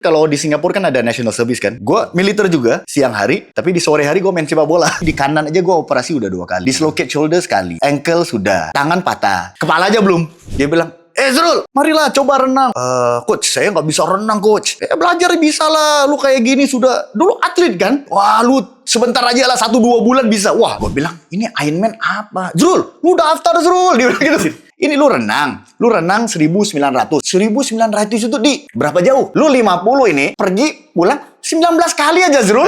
Kalau di Singapura kan ada national service kan. Gue militer juga siang hari, tapi di sore hari gue main sepak bola. Di kanan aja gue operasi udah 2 kali. Dislocate shoulder sekali, ankle sudah, tangan patah, kepala aja belum. Dia bilang, Zrul, marilah coba renang. Coach, saya nggak bisa renang, coach. Belajar bisa lah, lu kayak gini sudah. Dulu atlet kan? Wah, lu sebentar aja lah 1-2 bulan bisa. Wah, gue bilang, ini Ironman apa? Zrul, lu daftar Zrul. Dia bilang gitu. Ini lu renang 1.900. 1.900 itu di berapa jauh? Lu 50 ini, pergi pulang 19 kali aja Zrul.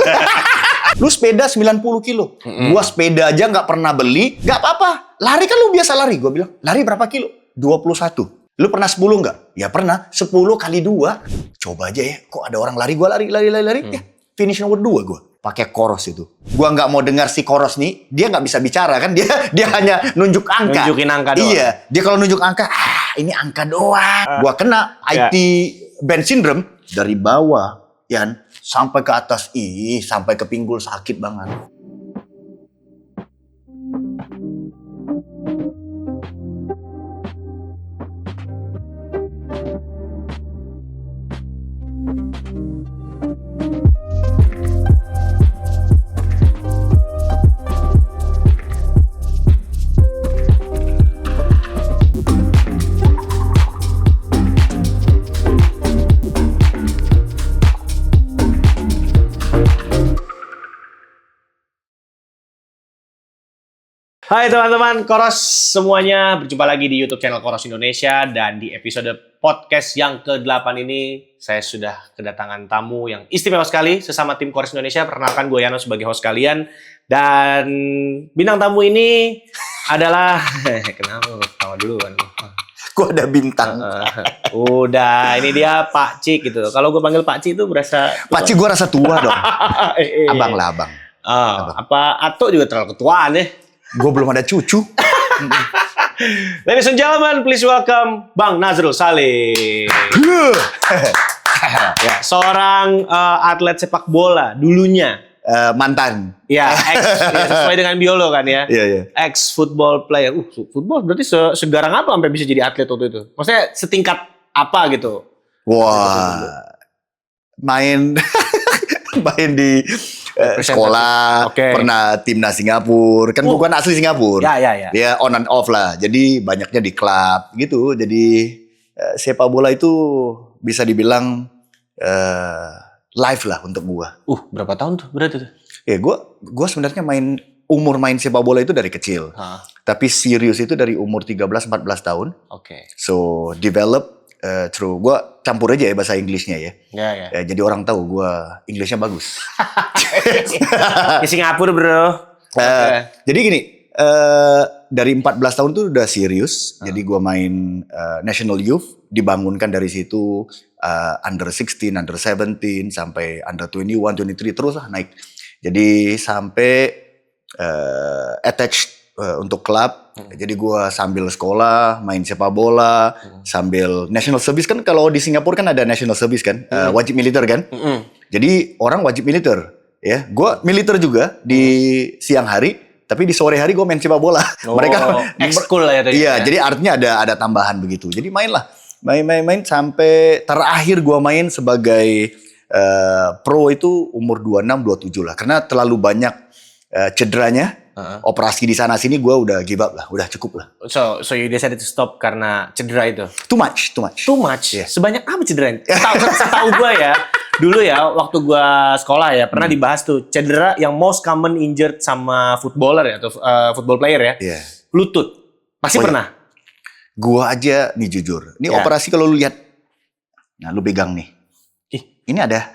Lu sepeda 90 kilo. Gua sepeda aja nggak pernah beli, nggak apa-apa. Lari kan lu biasa lari. Gua bilang, lari berapa kilo? 21. Lu pernah 10 nggak? Ya pernah. 10 kali 2. Coba aja ya. Kok ada orang lari? Gua lari. Ya, finish nomor 2 gua. Pakai koros itu. Gua nggak mau dengar si koros nih. Dia nggak bisa bicara kan? Dia hanya nunjuk angka. Nunjukin angka doang. Iya. Dia kalau nunjuk angka, ini angka doang. Gua kena IT band syndrome dari bawah, Yan, sampai ke atas. Sampai ke pinggul sakit banget. Hai teman-teman Koros semuanya, berjumpa lagi di YouTube channel Koros Indonesia. Dan di episode podcast yang ke-8 ini saya sudah kedatangan tamu yang istimewa sekali sesama tim Koros Indonesia. Perkenalkan, gue Yano sebagai host kalian. Dan bintang tamu ini adalah kenapa tawa dulu kan? Gua ada bintang. Udah, ini dia Pak Cik gitu. Kalau gue panggil Pak Cik itu berasa Pak Cik gua rasa tua dong. Abang lah, abang. Apa Ato juga terlalu ketuaan ya? Gue belum ada cucu. Ladies and gentlemen, please welcome Bang Nazrul Saleh. Ya, seorang atlet sepak bola dulunya. Mantan. Ya, sesuai dengan biolo kan ya. Iya. Ex football player. Football berarti segarang apa sampai bisa jadi atlet waktu itu? Maksudnya setingkat apa gitu? Wah. Main di sekolah, pernah timnas Singapura. Kan bukan asli Singapura. Ya. Ya on and off lah. Jadi banyaknya di klub gitu. Jadi sepak bola itu bisa dibilang live lah untuk gua. Berapa tahun tuh berarti tuh? Ya gua sebenarnya umur main sepak bola itu dari kecil. Tapi serius itu dari umur 13-14 tahun. So develop through gua campur aja ya bahasa Inggrisnya ya. Ya. Jadi orang tahu gua Inggrisnya bagus. Di Singapura bro. Jadi gini, dari 14 tahun tuh udah serius. Jadi gua main National Youth, dibangunkan dari situ under 16, under 17 sampai under 21, 23 terus lah naik. Jadi sampai attached untuk klub. Jadi gue sambil sekolah, main sepak bola, sambil national service kan. Kalau di Singapura kan ada national service kan, wajib militer kan. Jadi orang wajib militer. Ya, gue militer juga di siang hari, tapi di sore hari gue main sepak bola. Mereka ekskul lah ya. Iya, jadi artinya ada tambahan begitu. Jadi main sampai terakhir gue main sebagai pro itu umur 26-27 lah. Karena terlalu banyak cederanya. Operasi di sana sini gue udah give up lah, udah cukup lah. So you decided to stop karena cedera itu? Too much. Yeah. Sebanyak apa cedera? Setahu gue ya, dulu ya waktu gue sekolah ya pernah dibahas tuh cedera yang most common injured sama footballer ya atau football player ya. Lutut. Pasti pernah. Gue aja nih jujur, ini operasi kalau lu lihat, nah lu pegang nih. Ini ada,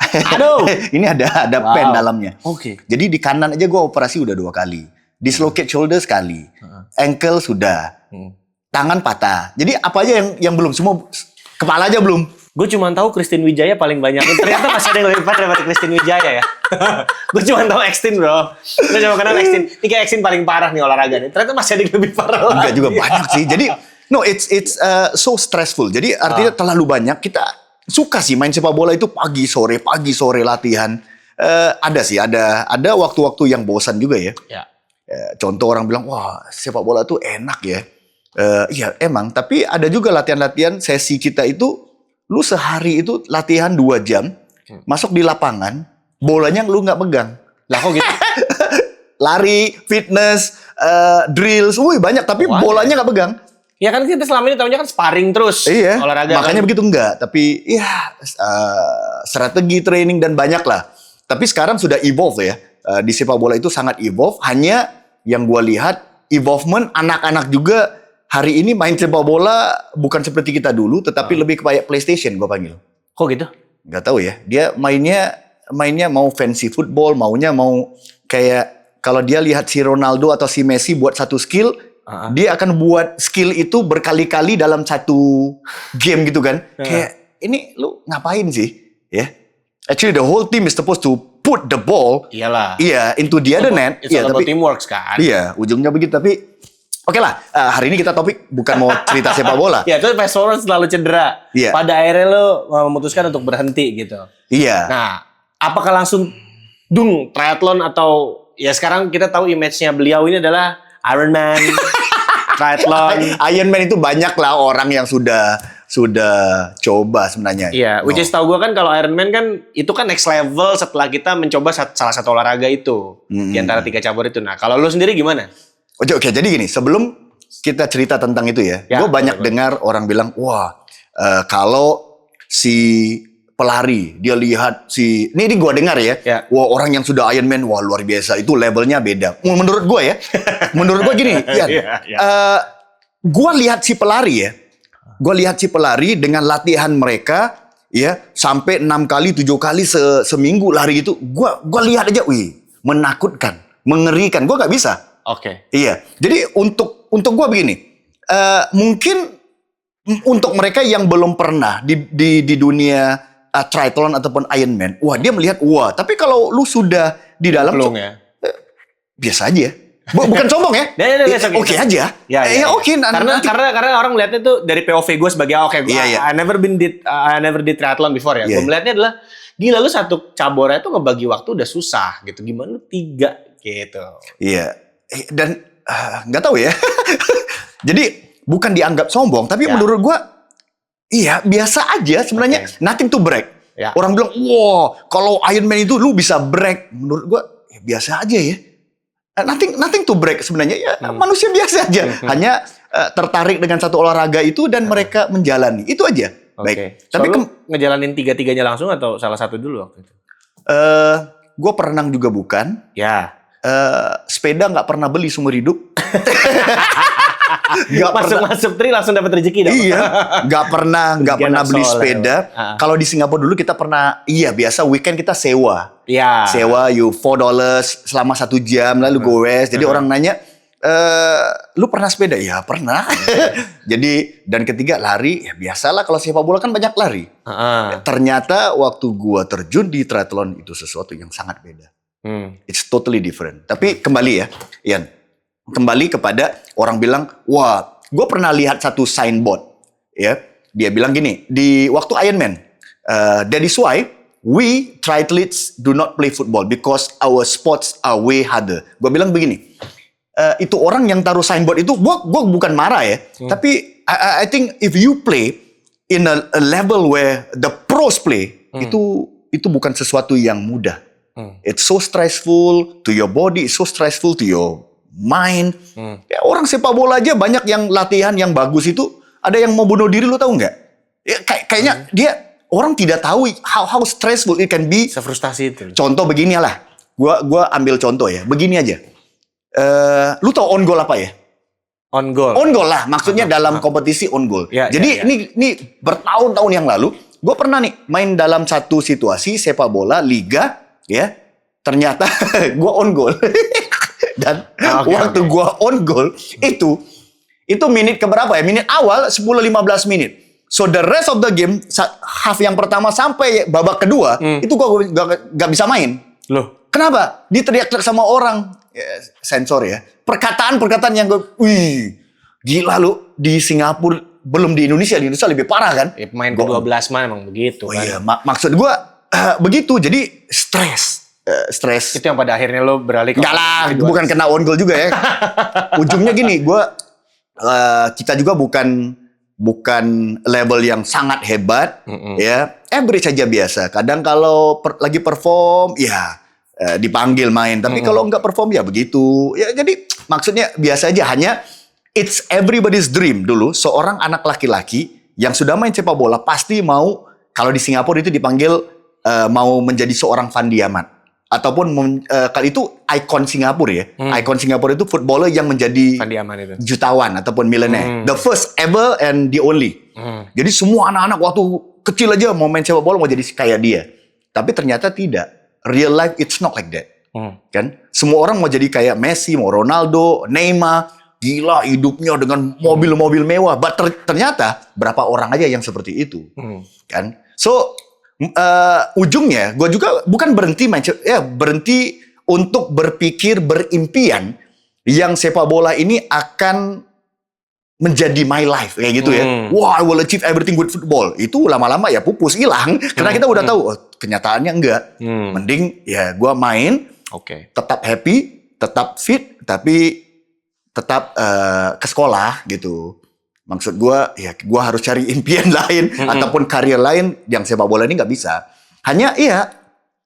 ini ada pen dalamnya. Jadi di kanan aja gue operasi udah 2 kali. Dislocate shoulder sekali, ankle sudah, tangan patah. Jadi apa aja yang belum, semua kepala aja belum. Gue cuma tahu Christine Wijaya paling banyak. Ternyata masih ada yang lebih parah daripada Christine Wijaya ya. Gue cuma tahu Extin bro. Gue cuma kenal Extin. Ini kayak Extin paling parah nih olahraga nih. Ternyata masih ada yang lebih parah lagi. Enggak juga banyak sih. Jadi it's so stressful. Jadi artinya terlalu banyak. Kita suka sih main sepak bola itu pagi sore latihan. Ada sih, ada waktu-waktu yang bosan juga ya. Contoh orang bilang, wah sepak bola tuh enak ya. Iya emang, tapi ada juga latihan-latihan sesi kita itu, lu sehari itu latihan 2 jam, masuk di lapangan, bolanya lu nggak pegang. Lah kok gitu? Lari, fitness, drills, banyak. Tapi bolanya nggak pegang. Ya kan kita selama ini tahunya kan sparring terus. Iya, olahraga makanya kan. begitu enggak. Tapi ya strategi training dan banyak lah. Tapi sekarang sudah evolve ya. Di sepak bola itu sangat evolve. Hanya yang gua lihat evolvement anak-anak juga hari ini main sepak bola bukan seperti kita dulu, tetapi lebih kayak PlayStation gua panggil. Kok gitu? Nggak tahu ya. Dia mainnya mau fancy football, maunya mau kayak kalau dia lihat si Ronaldo atau si Messi buat satu skill, dia akan buat skill itu berkali-kali dalam satu game gitu kan. Kayak ini lu ngapain sih? Ya. Actually the whole team is supposed to put the ball into the other net. It's all about teamwork kan. Iya, ujungnya begitu. Tapi oke lah, hari ini kita topik bukan mau cerita sepak bola. Ya, terus fast forward selalu cedera. Iya. Pada akhirnya lo memutuskan untuk berhenti gitu. Iya. Nah, apakah langsung triathlon atau ya sekarang kita tahu image-nya beliau ini adalah Iron Man, triathlon. Iron Man itu banyak lah orang yang sudah coba sebenarnya. Iya, which is tahu gue kan kalau Iron Man kan itu kan next level setelah kita mencoba salah satu olahraga itu di antara 3 cabur itu. Nah, kalau lu sendiri gimana? Oke, jadi gini, sebelum kita cerita tentang itu ya gue banyak dengar orang bilang, wah kalau si pelari dia lihat si ini gue dengar ya, wah orang yang sudah Iron Man, wah luar biasa, itu levelnya beda. Menurut gue ya, menurut gue gini, gue lihat si pelari dengan latihan mereka ya sampai 6 kali 7 kali seminggu lari itu, gue lihat aja, menakutkan, mengerikan, gue nggak bisa. Oke. Iya, jadi untuk gue begini, mungkin untuk mereka yang belum pernah di dunia triathlon ataupun Ironman, wah dia melihat tapi kalau lu sudah di dalam biasa aja. Bukan sombong ya. Oke aja. Oke. Karena orang melihatnya tuh dari POV gue sebagai I never did triathlon before ya. Gue melihatnya adalah gila lu satu cabornya tuh ngebagi waktu udah susah gitu. Gimana lu 3 gitu. Iya. Dan nggak tahu ya. Jadi bukan dianggap sombong, tapi menurut gue iya, biasa aja sebenarnya. Nothing to brag. Orang bilang, wah, kalau Ironman itu lu bisa brag. Menurut gua ya biasa aja ya. Nothing to brag sebenarnya ya. Manusia biasa aja. Hanya tertarik dengan satu olahraga itu dan mereka menjalani. Itu aja. Baik. Tapi ngejalanin 3-3-nya langsung atau salah satu dulu waktu itu? Gua perenang juga bukan. Ya. Sepeda nggak pernah beli seumur hidup. Masuk tri langsung dapat rezeki dong. Iya, nggak pernah beli sepeda. Kalau di Singapura dulu kita pernah, biasa weekend kita sewa. Iya. Sewa $4 selama 1 jam lalu goes. Jadi orang nanya, lu pernah sepeda? Ya pernah. Jadi dan ketiga lari, ya biasalah kalau sepak bola kan banyak lari. Ternyata waktu gua terjun di triathlon itu sesuatu yang sangat beda. It's totally different. Tapi kembali ya, Ian. Kembali kepada orang bilang, wah, gue pernah lihat satu signboard, ya. Dia bilang gini, di waktu Ironman, that is why we triathletes do not play football because our sports are way harder. Gue bilang begini, itu orang yang taruh signboard itu, gue bukan marah ya, tapi I think if you play in a level where the pros play, itu bukan sesuatu yang mudah. It's so stressful to your body, it's so stressful to your mind. Ya, orang sepak bola aja banyak yang latihan yang bagus itu ada yang mau bunuh diri, lu tahu nggak? Ya, kayaknya dia orang tidak tahu how stressful it can be. Sefrustasi itu. Contoh begini lah, gua ambil contoh ya, begini aja. Lu tahu on goal apa ya? On goal. On goal lah, maksudnya dalam kompetisi on goal. Jadi ini bertahun-tahun yang lalu, gue pernah nih main dalam satu situasi sepak bola liga, ya. Ternyata gue on goal. Dan waktu gua on goal itu minit keberapa ya? Minit awal 10-15 menit. So the rest of the game, half yang pertama sampai babak kedua, itu gua gak bisa main. Loh, kenapa? Diteriak-teriak sama orang. Sensor ya. Perkataan-perkataan yang gila lu, di Singapura belum di Indonesia lebih parah kan? Main ke-12 mah emang begitu kan. Iya, maksud gua begitu. Jadi stres. Itu yang pada akhirnya lo beralih ke... Enggak lah, bukan kena on goal juga ya. Ujungnya gini, kita juga bukan bukan level yang sangat hebat, ya, average aja biasa. Kadang kalau lagi perform, ya dipanggil main. Tapi kalau nggak perform, ya begitu. Ya jadi maksudnya biasa aja. Hanya it's everybody's dream dulu. Seorang anak laki-laki yang sudah main sepak bola pasti mau, kalau di Singapura itu dipanggil mau menjadi seorang Fandi Ahmad. Ataupun kali itu ikon Singapura ya. Ikon Singapura itu footballer yang menjadi jutawan ataupun millionaire. The first ever and the only. Jadi semua anak-anak waktu kecil aja mau main sepak bola mau jadi kayak dia. Tapi ternyata tidak. Real life it's not like that. Kan? Semua orang mau jadi kayak Messi, mau Ronaldo, Neymar. Gila hidupnya dengan mobil-mobil mewah. But ternyata berapa orang aja yang seperti itu. Kan? So ujungnya gue juga bukan berhenti berhenti untuk berpikir berimpian yang sepak bola ini akan menjadi my life kayak gitu ya. Wah, I will achieve everything with football. Itu lama-lama ya pupus hilang karena kita udah tahu kenyataannya enggak. Mending ya gue main, tetap happy, tetap fit, tapi tetap ke sekolah gitu. Maksud gue, ya gue harus cari impian lain ataupun karir lain yang sepak bola ini nggak bisa. Hanya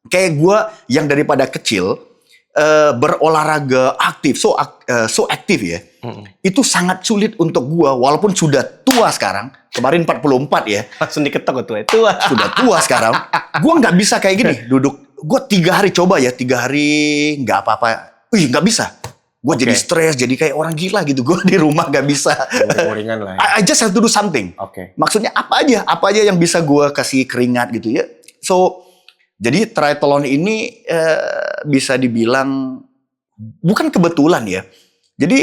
kayak gue yang daripada kecil berolahraga aktif, so aktif ya. Itu sangat sulit untuk gue, walaupun sudah tua sekarang. Kemarin 44 ya. Langsung diketok tuh, tua. Sudah tua sekarang. Gue nggak bisa kayak gini, duduk. Gue 3 hari coba ya, 3 hari nggak apa-apa. Nggak bisa. Gue jadi stres, jadi kayak orang gila gitu. Gue di rumah gak bisa. Ringan lah ya. I just have to do something. Maksudnya apa aja yang bisa gue kasih keringat gitu ya. So, jadi triathlon ini bisa dibilang bukan kebetulan ya. Jadi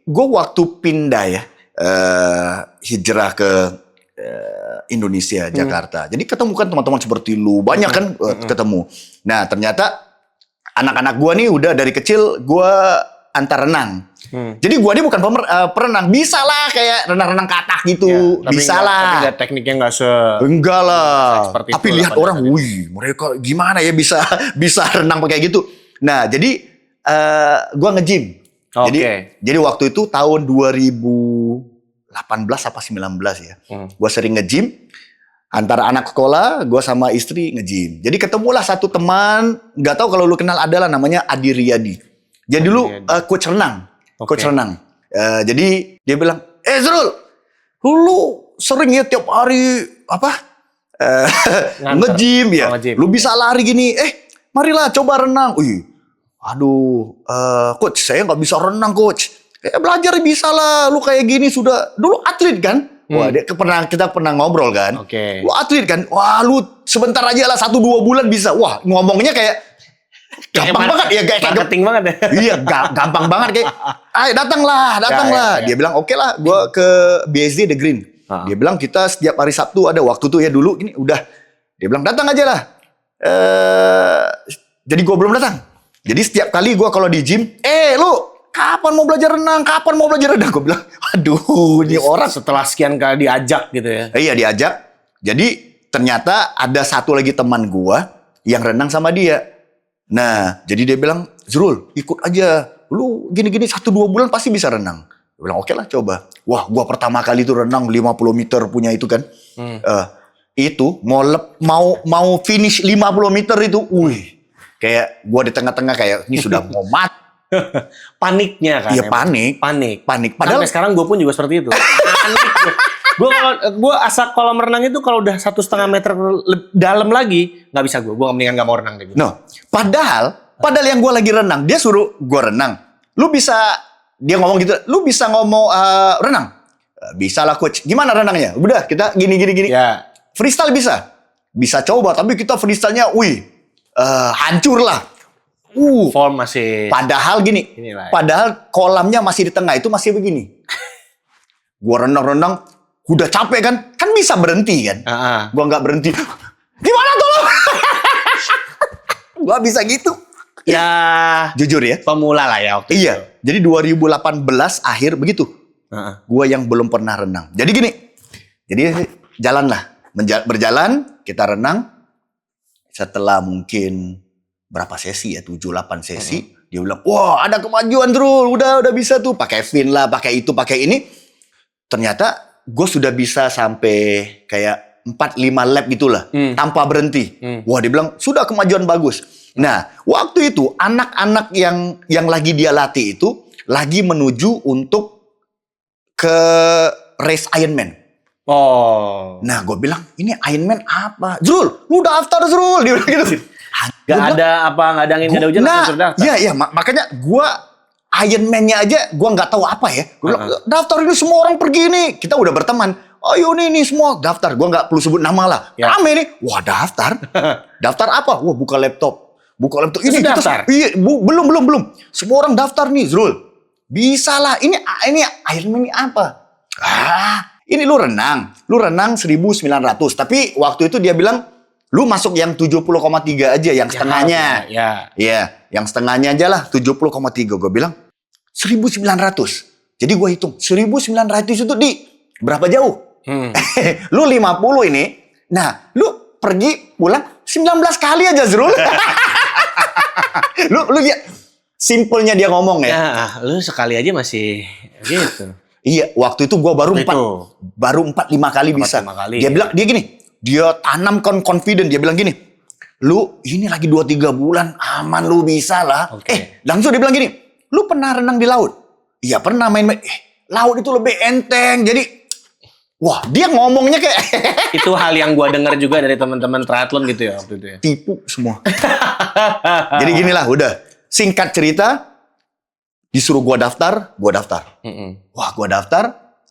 gue waktu pindah ya, hijrah ke Indonesia, Jakarta. Jadi ketemu kan teman-teman seperti lu, banyak kan ketemu. Nah ternyata anak-anak gue nih udah dari kecil gue antar renang. Jadi gua ini bukan perenang, bisa lah kayak renang-renang katak gitu, ya, bisa lah. Tapi tekniknya enggak lah. Tapi lihat orang, itu. wih, mereka gimana ya bisa renang pakai gitu. Nah, jadi gua nge-gym. Jadi waktu itu tahun 2018 apa 19 ya. Gua sering nge-gym. Antara anak sekolah, gua sama istri nge-gym. Jadi ketemulah satu teman, nggak tahu kalau lu kenal, adalah namanya Adi Riyadi. Jadi dulu coach renang. Coach renang. Jadi dia bilang, Zrul, lu sering ya tiap hari nge-gym ya. Lu bisa lari gini. Marilah coba renang. Aduh, coach, saya nggak bisa renang, coach. Belajar bisa lah. Lu kayak gini sudah. Dulu atlet kan? Wah, kita pernah ngobrol kan? Lu atlet kan? Wah, lu sebentar aja lah 1-2 bulan bisa. Wah, ngomongnya kayak gampang banget ya, kayak marketing banget ya. Iya, gampang banget kayak, ayo datanglah. Ya. Dia bilang, oke lah, gue ke BSD The Green. Dia bilang kita setiap hari Sabtu ada waktu tuh ya dulu, ini udah. Dia bilang datang aja lah. Jadi gue belum datang. Jadi setiap kali gue kalau di gym, lu kapan mau belajar renang? Gue bilang, aduh, ini orang. Setelah sekian kali diajak gitu ya. Iya, diajak. Jadi ternyata ada satu lagi teman gue yang renang sama dia. Nah, jadi dia bilang, Zrul, ikut aja. Lu gini-gini 1-2 bulan pasti bisa renang. Dia bilang, oke lah coba. Wah, gua pertama kali itu renang 50 meter punya itu kan. Itu mau finish 50 meter itu. Kayak gua di tengah-tengah kayak ini sudah mau mati. Paniknya kan. Iya, panik. Padahal sampai sekarang gue pun juga seperti itu. Panik. Gue asal kolam renang itu kalau udah 1,5 meter dalam lagi nggak bisa gue mendingan nggak mau renang deh. No, padahal yang gue lagi renang, dia suruh gue renang. Dia ngomong gitu, lu bisa ngomong renang? Bisa lah coach. Gimana renangnya? Udah kita gini. Ya. Freestyle bisa coba, tapi kita freestylenya, hancur lah. Form masih. Padahal gini, padahal kolamnya masih di tengah, itu masih begini. Gua renang, udah capek kan bisa berhenti kan. Gua nggak berhenti. Gimana tolong? Gua bisa gitu. Ya, jujur ya. Pemula lah ya waktu itu. Jadi 2018 akhir begitu. Gua yang belum pernah renang. Jadi gini. Jadi berjalan, kita renang. Setelah mungkin berapa sesi ya, 7-8 sesi. Dia bilang, wah ada kemajuan Drul, udah bisa tuh. Pakai fin lah, pakai itu, pakai ini. Ternyata gue sudah bisa sampai kayak 4-5 lap gitulah, tanpa berhenti. Wah, dia bilang sudah kemajuan bagus. Nah, waktu itu anak-anak yang lagi dia latih itu lagi menuju untuk ke race Ironman. Oh. Nah, gue bilang, ini Ironman apa? Zrul, lu daftar Zrul. Dia bilang gitu. Gak ada apa, gak ada angin, gak ada hujan, langsung sudah daftar. Iya, makanya gue Ironman-nya aja gue nggak tahu apa ya. Gue bilang, daftar ini semua orang pergi nih. Kita udah berteman. Ayo nih semua daftar. Gue nggak perlu sebut nama lah. Ya. Rame nih. Wah, daftar. Daftar apa? Wah, buka laptop. Ini Terus kita daftar? iya, belum. Semua orang daftar nih, Zrul. Bisa lah. Ini Ironman ini apa? Ini lu renang 1.900. Tapi waktu itu dia bilang, lu masuk yang 70,3 aja, yang setengahnya. Iya, yang setengahnya aja lah, 70,3. Gue bilang, 1.900. Jadi gue hitung, 1.900 itu di berapa jauh? Lu 50 ini, nah lu pergi pulang 19 kali aja, Zrul. lu lihat, simpelnya dia ngomong ya. Ya, lu sekali aja masih gitu. Iya, waktu itu gue baru 4-5 kali bisa. 4-5 kali. Dia bilang, dia gini, dia tanamkan confident, dia bilang gini, lu ini lagi 2-3 bulan, aman lu bisa lah. Okay. Langsung dia bilang gini, lu pernah renang di laut? Iya pernah main. Laut itu lebih enteng, jadi, wah dia ngomongnya kayak, Itu hal yang gua dengar juga dari teman-teman triathlon gitu ya waktu itu ya. tipu semua. Jadi ginilah, udah, singkat cerita, disuruh gua daftar. Wah, gua daftar.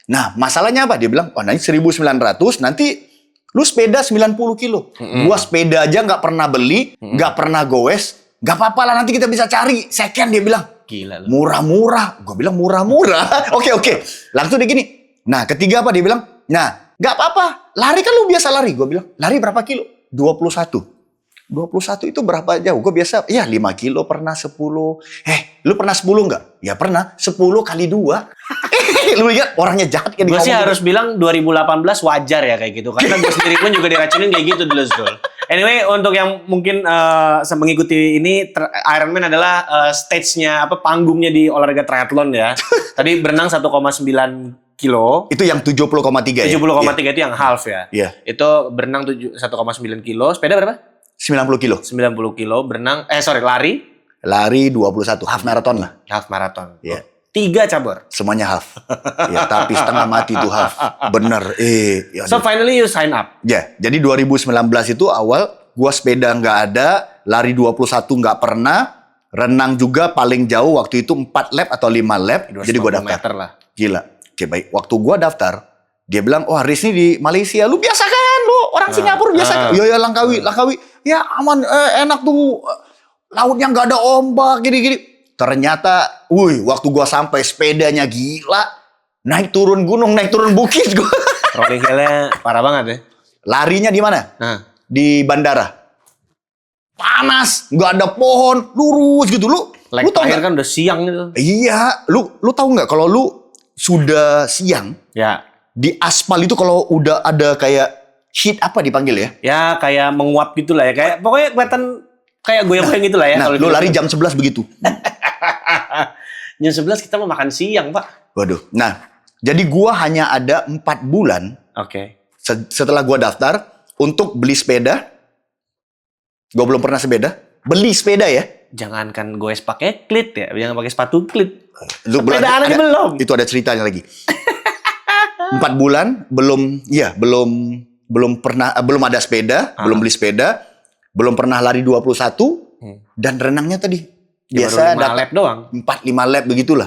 Nah, masalahnya apa? Dia bilang, oh nanti 1.900, nanti lu sepeda 90 kilo. Gua sepeda aja nggak pernah beli, nggak pernah goes. Nggak apa-apa lah, nanti kita bisa cari. Second, dia bilang. Gila lu. Murah-murah. Gua bilang murah-murah. Oke. Langsung dia gini. Nah, ketiga apa? Dia bilang, nah, nggak apa-apa. Lari kan lu biasa lari. Gua bilang, lari berapa kilo? 21 itu berapa jauh? Gue biasa, ya 5 kilo pernah 10. Lu pernah 10 nggak? Ya pernah. 10 kali 2. Lu lihat orangnya jahat kayak Gue sih ngomong harus bilang 2018 wajar ya kayak gitu. Karena gue sendiri pun juga diracunin kayak gitu dulu, Zul. Anyway, untuk yang mungkin mengikuti ini, Ironman adalah stage-nya, panggungnya di olahraga triathlon ya. Tadi berenang 1,9 kilo. Itu yang 70,3 ya? 70,3 itu yang half ya. Iya. Itu berenang 1,9 kilo. Sepeda berapa? 90 kilo. 90 kilo. Lari. Lari 21. Half marathon lah. Half marathon. Iya. 3 cabur. Semuanya half. Ya, tapi setengah mati itu half. Bener. Ya, So finally you sign up. Ya, jadi 2019 itu awal gua sepeda nggak ada, lari 21 nggak pernah, renang juga paling jauh waktu itu 4 lap atau 5 lap. Jadi gua daftar. Meter lah. Gila. Oke, baik. Waktu gua daftar, dia bilang, "Oh, race ini di Malaysia. Lu biasa kan? Lu orang Singapura biasa kan?" Ya, Langkawi. Ya, aman, enak tuh. Lautnya nggak ada ombak, gini-gini. Ternyata, waktu gua sampai sepedanya gila. Naik turun gunung, naik turun bukit gua. Rolling hill-nya parah banget ya. Larinya di mana? Nah. Di bandara. Panas, nggak ada pohon, lurus gitu. Lu tahu Terakhir nggak? kan udah siang gitu. Iya, lu tahu nggak kalau lu sudah siang Ya. di aspal itu kalau udah ada kayak heat apa dipanggil ya? Ya kayak menguap gitu lah ya. Kayak pokoknya kelihatan kayak goyang-goyang gitu lah ya. Nah, kalau lu gitu. lari jam 11 begitu. Jam 11 kita mau makan siang, Pak. Waduh. Nah, jadi gua hanya ada 4 bulan Oke. setelah gua daftar untuk beli sepeda. Gua belum pernah beli sepeda ya. Jangankan goes pakai klit ya, jangan pakai sepatu klit. Lu Sepedaan aja belum. Itu ada ceritanya lagi. 4 bulan belum ada sepeda, belum beli sepeda, belum pernah lari 21 dan renangnya tadi biasa baru 5 lap doang. 4-5 lap begitulah.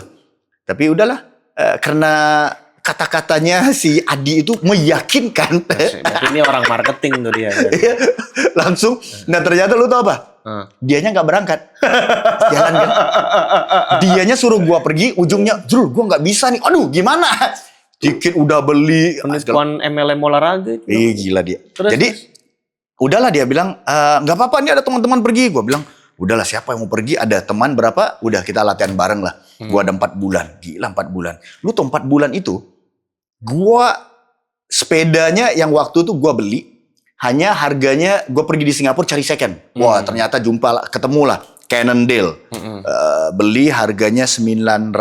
Tapi udahlah karena kata-katanya si Adi itu meyakinkan. Berarti ini orang marketing tuh dia. Langsung. Nah, ternyata lu tau apa? Dianya nggak berangkat. Jalan kan. Dianya suruh gua pergi, ujungnya, Zrul, gua nggak bisa nih. Aduh, gimana? Tiket udah beli. Penipuan MLM olahraga itu. Gila dia. Jadi, udahlah dia bilang, nggak apa-apa, nih ada teman-teman pergi. Gua bilang, udahlah siapa yang mau pergi, ada teman berapa, udah kita latihan bareng lah. Gua ada 4 bulan. Gila 4 bulan. Lu tau 4 bulan itu, gua sepedanya yang waktu itu gua beli, hanya harganya, gue pergi di Singapura cari second. Wah, ternyata ketemu lah. Cannondale. Beli harganya 900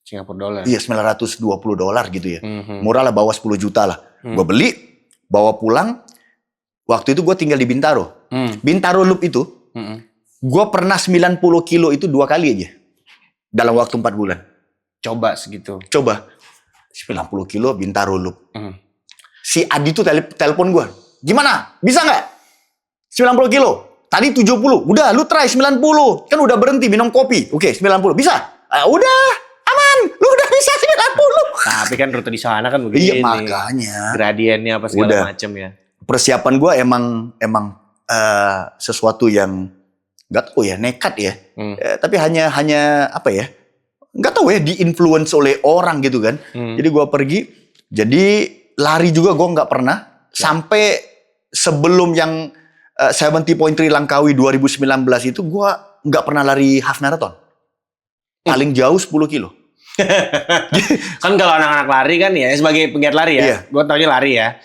Singapura dolar. Iya, $920 gitu ya. Mhm. Murah lah, bawah 10 juta lah. Gue beli, bawa pulang. Waktu itu gue tinggal di Bintaro. Bintaro Loop itu, gue pernah 90 kilo itu 2 kali aja. Dalam waktu 4 bulan. Coba segitu. Coba. 90 kilo Bintaro Loop. Si Adi tuh telepon gue. Gimana? Bisa nggak? 90 kilo. Tadi 70. Udah, lu try 90. Kan udah berhenti minum kopi. Oke, 90. Bisa? Udah, aman. Lu udah bisa 90. Tapi kan rute di sana kan begini. Iya, makanya. Gradiennya apa segala macam ya. Persiapan gue emang sesuatu yang nggak tahu ya, nekat ya. Tapi hanya apa ya? Nggak tahu ya, di-influence oleh orang gitu kan. Jadi gue pergi. Jadi lari juga gue nggak pernah. Sampai sebelum yang 70.3 Langkawi 2019 itu gue nggak pernah lari half marathon. Paling jauh 10 kilo. Kan kalau anak-anak lari kan ya, sebagai penggiat lari ya. Iya. Gue taunya lari ya.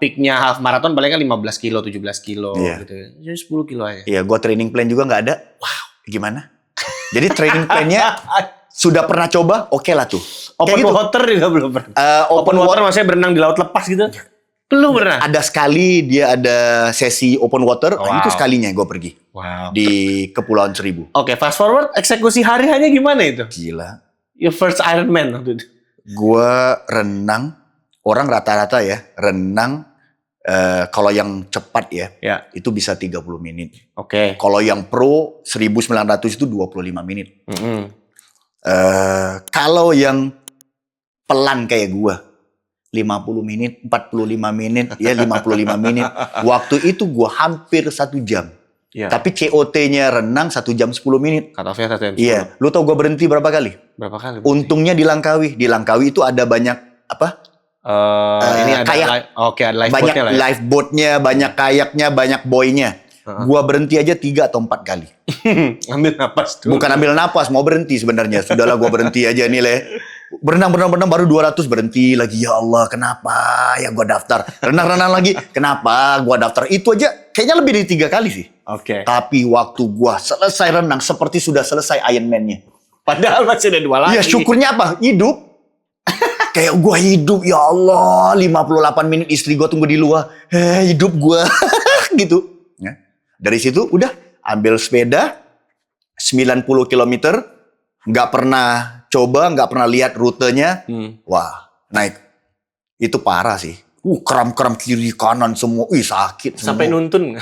Peaknya half marathon paling kan 15 kilo, 17 kilo gitu. Jadi 10 kilo aja. Iya, gue training plan juga nggak ada. Wow, gimana? Jadi training plan-nya sudah pernah coba, oke lah tuh. Open gitu. water juga belum pernah. Open water maksudnya berenang di laut lepas gitu? Belum pernah. ada sekali dia ada sesi open water, itu sekalinya gue pergi. Wow. Di Kepulauan Seribu. Oke, fast forward, eksekusi hariannya gimana itu? Gila. Your first Ironman waktu itu. Gue renang, orang rata-rata ya, renang kalau yang cepat ya, itu bisa 30 menit. Oke. Kalau yang pro 1900 itu 25 menit. Kalau yang pelan kayak gue, 50 menit, 45 menit, ya 55 menit. Waktu itu gue hampir 1 jam. Ya. Tapi COT-nya renang 1 jam 10 menit. Cut off-nya 1 jam 10. Iya. Lu tau gue berhenti berapa kali? Berapa kali? Untungnya di Langkawi. Di Langkawi itu ada banyak apa? Ini ada kayak ada lifeboatnya banyak lah ya. lifeboatnya, banyak kayaknya, banyak buoynya. Gua berhenti aja 3 atau 4 kali. Ambil napas tuh. Bukan ambil napas, mau berhenti sebenarnya. Sudahlah gua berhenti aja nih, Le. Berenang baru 200 berhenti lagi. Ya Allah, kenapa ya gua daftar? Renang lagi, kenapa gua daftar? Itu aja kayaknya lebih dari 3 kali sih. Oke. Tapi waktu gua selesai renang seperti sudah selesai Ironman-nya. Padahal masih ada 2 lagi. Ya syukurnya apa? Hidup. Kayak gua hidup, ya Allah, 58 menit istri gua tunggu di luar. Hidup gua. Gitu. Ya. Dari situ udah ambil sepeda 90 km, nggak pernah coba, nggak pernah lihat rutenya. Wah, naik. Itu parah sih. Kram-kram kiri kanan semua. Sakit semua. Sampai nuntun.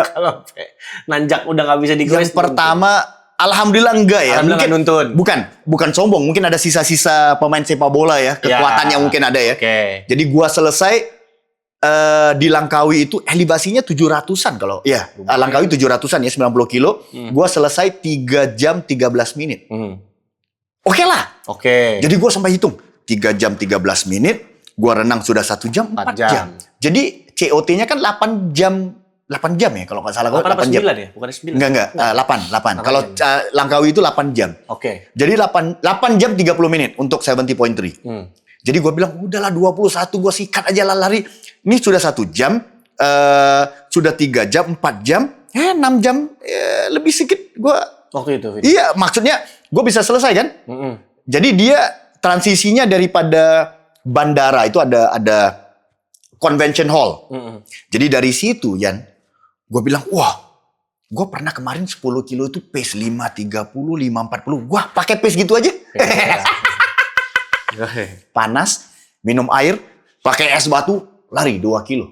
Kalau nanjak udah nggak bisa Yang digoes. pertama, alhamdulillah enggak ya. Alhamdulillah Mungkin nuntun. Bukan sombong, mungkin ada sisa-sisa pemain sepak bola ya, kekuatannya mungkin ada ya. Oke. Jadi gua selesai di Langkawi itu elevasinya 700-an kalau ya. Langkawi 700-an ya, 90 kilo. Gua selesai 3 jam 13 menit. Oke lah. Oke. Jadi gua sampai hitung 3 jam 13 menit, gua renang sudah 1 jam 4 jam. Jadi COT-nya kan 8 jam ya kalau nggak salah. 8 jam. 9 ya? Bukan 9. Enggak. 8. Kalau Langkawi itu 8 jam. Oke. Jadi 8 jam 30 menit untuk 70.3. Jadi gue bilang, udahlah 21 gue sikat aja lah lari. Ini sudah 1 jam, sudah 3 jam, 4 jam, 6 jam, lebih sedikit gue. Waktu itu. Iya, maksudnya gue bisa selesai kan? Jadi dia transisinya daripada bandara itu ada convention hall. Jadi dari situ, Yan, gue bilang, wah, gue pernah kemarin 10 kilo itu pace 5.30, 5.40. Wah, pakai pace gitu aja. Panas, minum air, pakai es batu, lari 2 kilo.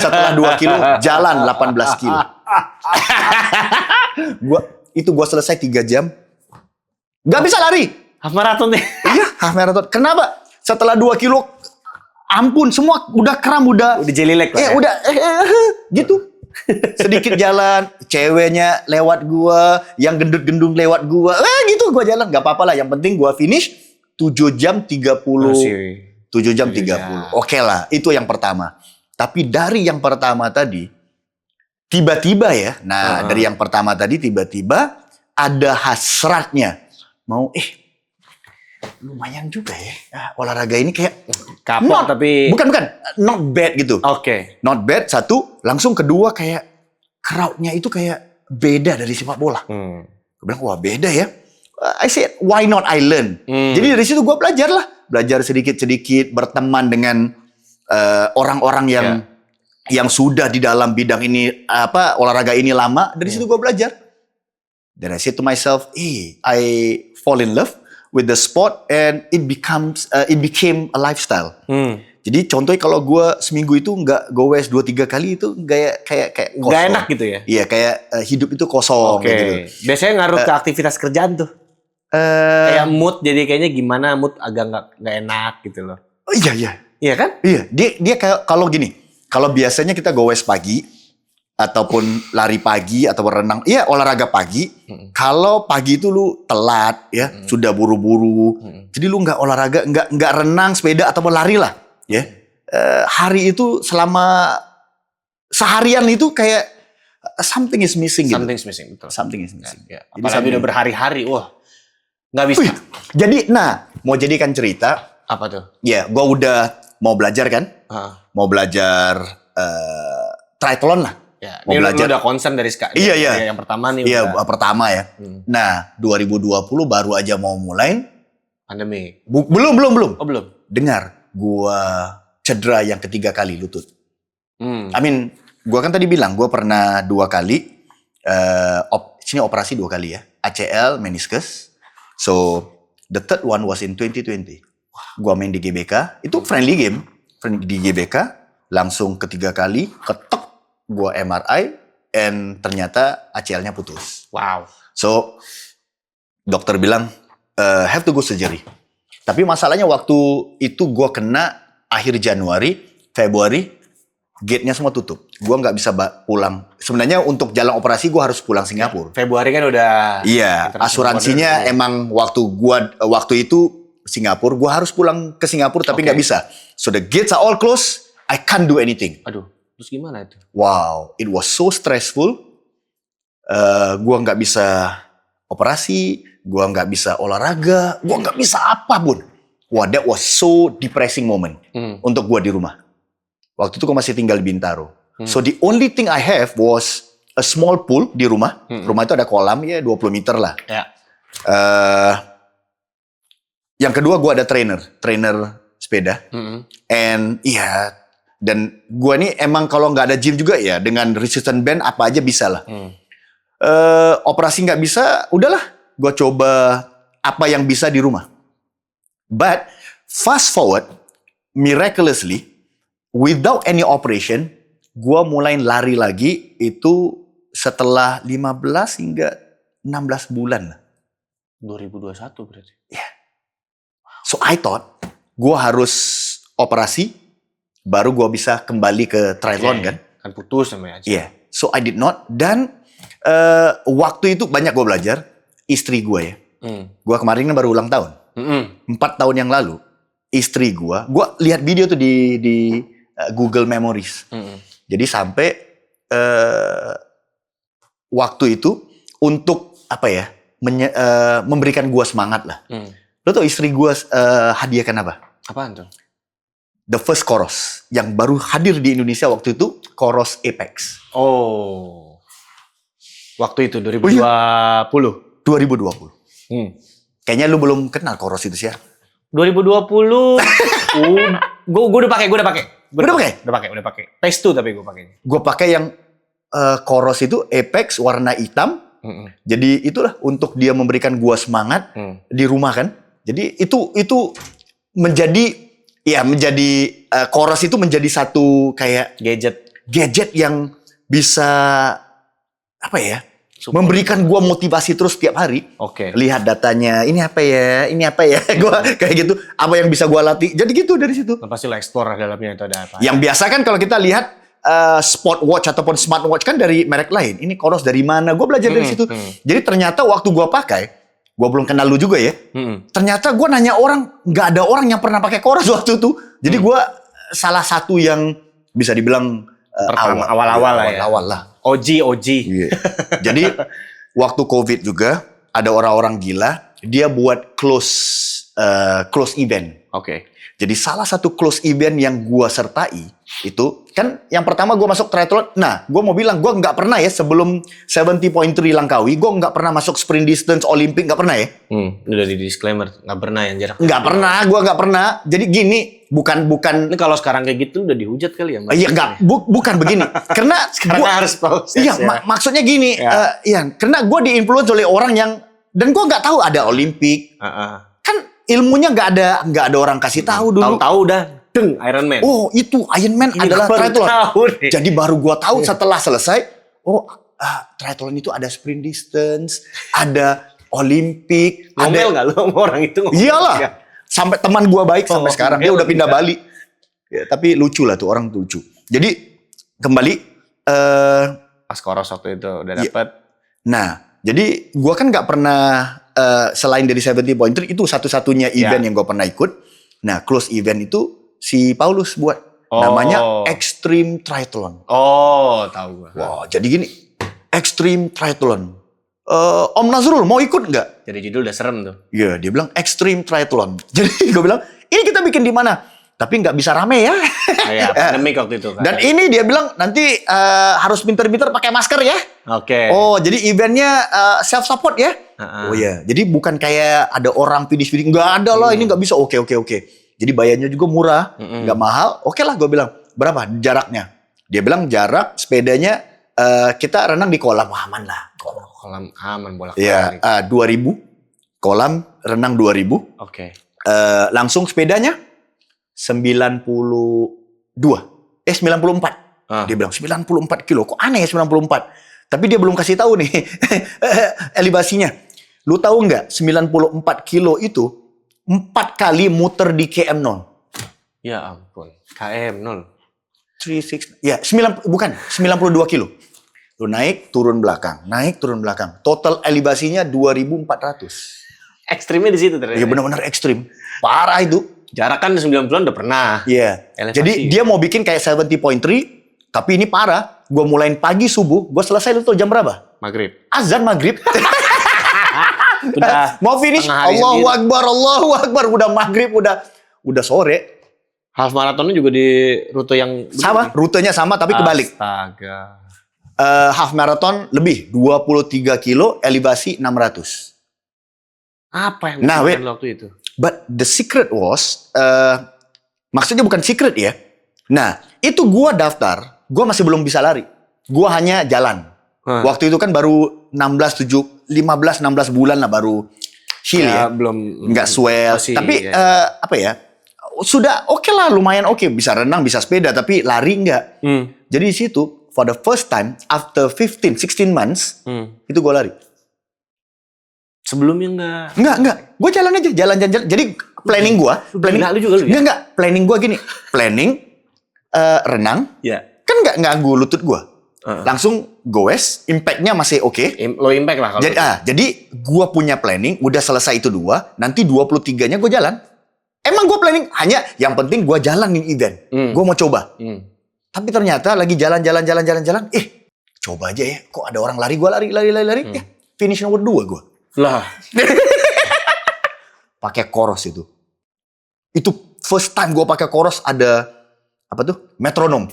Setelah 2 kilo, jalan 18 kilo. Gua selesai 3 jam. Gak bisa lari. Half marathon deh. Iya, half marathon. Kenapa? Setelah 2 kilo, ampun, semua udah kram, udah jelilek lah ya. Udah, gitu. Sedikit jalan, ceweknya lewat gua, yang gendut-gendung lewat gua. Gitu gua jalan, gak apa-apa lah. Yang penting gua finish 7 jam 30. 7 jam 30. Oke lah, itu yang pertama. Tapi dari yang pertama tadi, tiba-tiba ya. Nah, dari yang pertama tadi tiba-tiba ada hasratnya. Mau, lumayan juga ya. Olahraga ini kayak kapok tapi bukan not bad gitu. Oke. Not bad, satu. Langsung kedua kayak crowd-nya itu kayak beda dari sepak bola. Gue bilang, wah beda ya. I said, why not I learn? Jadi dari situ gue belajar sedikit-sedikit, berteman dengan orang-orang yang sudah di dalam bidang ini, olahraga ini lama. Dari situ gue belajar. Then I said to myself, I fall in love with the sport and it became a lifestyle. Jadi contohnya kalau gue seminggu itu nggak goes 2-3 kali itu kayak kosong. Nggak enak gitu ya? Iya, kayak hidup itu kosong. Oke. Gitu. Biasanya ngaruh ke aktivitas kerjaan tuh. Kayak mood, jadi kayaknya gimana mood agak nggak enak gitu loh. Oh, iya. Iya kan? Iya, dia kayak kalau gini, kalau biasanya kita goes pagi ataupun lari pagi atau renang, iya olahraga pagi. Kalau pagi itu lu telat ya, sudah buru-buru. Jadi lu nggak olahraga, nggak renang, sepeda ataupun lari lah, ya. Hari itu selama seharian itu kayak something is missing gitu. Something is missing, betul. Something is missing. Ya. Jadi Apalagi udah berhari-hari, wah nggak bisa. Jadi, mau jadikan cerita. Apa tuh? Ya, gua udah mau belajar kan, mau belajar triathlon lah. Ya, Mau ini belajar. lu udah concern dari sekarang. Iya. Yang pertama nih. Iya, udah pertama ya. Nah, 2020 baru aja mau mulai. pandemi. Belum. Oh belum. Dengar, gua cedera yang ketiga kali lutut. Hmm. I mean, gua kan tadi bilang gua pernah 2 kali. Sini operasi 2 kali ya. ACL, meniscus. So, the third one was in 2020. Gua main di GBK. Itu friendly game. Di GBK. Langsung ketiga kali. Ketek. Gua MRI. And ternyata ACL-nya putus. Wow. So, dokter bilang, have to go surgery. Tapi masalahnya waktu itu gue kena akhir Januari, Februari, gate-nya semua tutup. Gue nggak bisa pulang. Sebenarnya untuk jalan operasi gue harus pulang Singapura. Februari kan udah. Iya, asuransinya emang waktu itu Singapura. Gue harus pulang ke Singapura tapi nggak bisa. So the gates are all closed. I can't do anything. Aduh, terus gimana itu? Wow, it was so stressful. Gue nggak bisa operasi, gue nggak bisa olahraga, gue nggak bisa apapun. Wah, that was so depressing moment untuk gue di rumah. Waktu itu gue masih tinggal di Bintaro. So the only thing I have was a small pool di rumah. Rumah itu ada kolam ya 20 meter lah. Ya. Yang kedua gue ada trainer sepeda. And iya, dan gue nih emang kalau nggak ada gym juga ya dengan resistance band apa aja bisa lah. Operasi nggak bisa, udahlah. Gue coba apa yang bisa di rumah. But fast forward, miraculously, without any operation, gue mulai lari lagi itu setelah 15 hingga 16 bulan. 2021 berarti. Yeah. So I thought gue harus operasi, baru gue bisa kembali ke triathlon kan. Kan putus namanya aja. Yeah. So I did not. Dan waktu itu banyak gue belajar. Istri gue ya. Gue kemarin kan baru ulang tahun. 4 tahun yang lalu. Istri gue lihat video tuh di Google Memories. Jadi sampai waktu itu untuk apa ya? Memberikan gue semangat lah. Lo tau istri gue hadiahkan apa? Apaan tuh? The first Coros. Yang baru hadir di Indonesia waktu itu. Coros Apex. Oh. Waktu itu 2020. 2020. Kayaknya lu belum kenal Coros itu sih ya. 2020. Gue udah pakai. Udah pakai? Pace 2 tapi gue pakai. Gue pakai yang Coros itu Apex warna hitam. Jadi itulah untuk dia memberikan gua semangat di rumah kan. Jadi itu menjadi Coros itu menjadi satu kayak gadget yang bisa apa ya? Memberikan gua motivasi terus setiap hari. Oke. Lihat datanya, ini apa ya? Gua kayak gitu, apa yang bisa gua latih. Jadi gitu dari situ. Pasti lo explore dalamnya itu ada apa. Yang biasa kan kalau kita lihat sport watch ataupun smart watch kan dari merek lain. Ini Coros dari mana? Gue belajar dari situ. Jadi ternyata waktu gue pakai, gue belum kenal lu juga ya. Ternyata gue nanya orang, nggak ada orang yang pernah pakai Coros waktu itu. Jadi gue salah satu yang bisa dibilang awal-awal lah ya. Awal lah. OG. Yeah. Jadi waktu COVID juga ada orang-orang gila, dia buat close event. Oke. Jadi salah satu close event yang gue sertai Itu kan yang pertama gue masuk triathlon. Nah, gue mau bilang gue nggak pernah ya sebelum 70.3 Langkawi, gue nggak pernah masuk sprint distance Olimpik, nggak pernah ya. Udah di disclaimer, nggak pernah yang jarak. Nggak pernah, gue nggak pernah. Jadi gini, bukan Ini kalau sekarang kayak gitu udah dihujat kali ya? iya nggak, bukan begini. Karena Sekarang harus proses. iya, ya. maksudnya gini, Ya. iya, karena gue diinfluence oleh orang yang dan gue nggak tahu ada Olimpik. Kan ilmunya nggak ada orang kasih tahu dulu. Tahu-tahu udah deng Iron Man. Oh, itu Iron Man Ini adalah gua baru triathlon. tahu nih. Jadi baru gua tahu setelah selesai, triathlon itu ada sprint distance, ada Olimpik, Ngomel ada nggak lu sama orang itu? Ngomel iyalah. nggak? Sampai teman gua baik sampai sekarang dia udah pindah bisa. Bali. Ya, tapi lucu lah tuh orang tuh lucu. Jadi kembali Pas Koros waktu itu udah Iya. dapet. nah, jadi gua kan nggak pernah selain dari 70.3 itu satu-satunya event yang gua pernah ikut. Nah, close event itu si Paulus buat namanya Extreme Triathlon. Oh, tahu gua. Wah, jadi gini, Extreme Triathlon. Om Nazrul mau ikut nggak? Jadi judul udah serem tuh. Iya, dia bilang Extreme Triathlon. Jadi gue bilang, ini kita bikin di mana? Tapi nggak bisa rame ya. Iya, pandemik waktu itu kan. Dan ini dia bilang nanti harus pinter-pinter pakai masker ya. Oke. Oh, jadi eventnya self support ya? Oh iya, jadi bukan kayak ada orang finish-finish. Nggak ada lah, ini nggak bisa. Oke. Jadi bayarnya juga murah, nggak mahal. Oke lah, gue bilang. Berapa jaraknya? Dia bilang jarak sepedanya kita renang di kolam. Wah, aman lah. Kolam aman bolak Iya, 2.000. Kolam renang 2.000. Oke. Langsung sepedanya 92. 94. Dia bilang 94 kilo. Kok aneh ya 94? Tapi dia belum kasih tahu nih elevasinya. Lu tahu nggak 94 kilo itu 4 kali muter di KM0. Ya ampun. KM 0. 36. Ya, 92 kilo. Lu naik, turun belakang. Naik, turun belakang. Total elevasinya 2.400. Ekstrimnya di situ ternyata. Ya benar-benar ekstrim. Parah itu. Jarak kan 90-an udah pernah. Iya. Elevasi. Jadi dia mau bikin kayak 70.3, tapi ini parah. Gue mulain pagi subuh, gue selesai lu tau jam berapa? Maghrib. Azan maghrib. Udah Mau finish, tengah hari Allahu sendiri. Akbar, Allahu Akbar. Udah maghrib, udah sore. Half marathonnya juga di rute yang Sama, rutenya sama tapi kebalik. Astaga. Half marathon lebih, 23 kilo, elevasi 600. Apa yang Nah, bikin waktu itu? But the secret was, maksudnya bukan secret ya. Nah, itu gua daftar, gua masih belum bisa lari. Gua hanya jalan. Waktu itu kan baru 15-16 bulan lah baru chill ya. Belum Nggak swell. masih, Tapi ya. apa ya, sudah oke lah, lumayan oke. Bisa renang, bisa sepeda, tapi lari nggak. Jadi di situ, for the first time, after 15-16 months, itu gue lari. Sebelumnya Enggak. Gue jalan aja, jalan. Jadi planning gue, gila lu juga lu ya? Enggak. Planning gue gini, planning renang, ya. kan nggak ganggu lutut gue. Langsung goes, impactnya masih oke. Low impact lah kalau. Jadi gue punya planning, udah selesai itu 2, nanti 23-nya gue jalan. Emang gue planning hanya yang penting gue jalanin event. Gue mau coba. Tapi ternyata lagi jalan. Coba aja ya. Kok ada orang lari, gue lari. Ya, finish nomor 2 gue. Lah. Pakai Coros itu. Itu first time gue pakai Coros ada apa tuh? Metronom.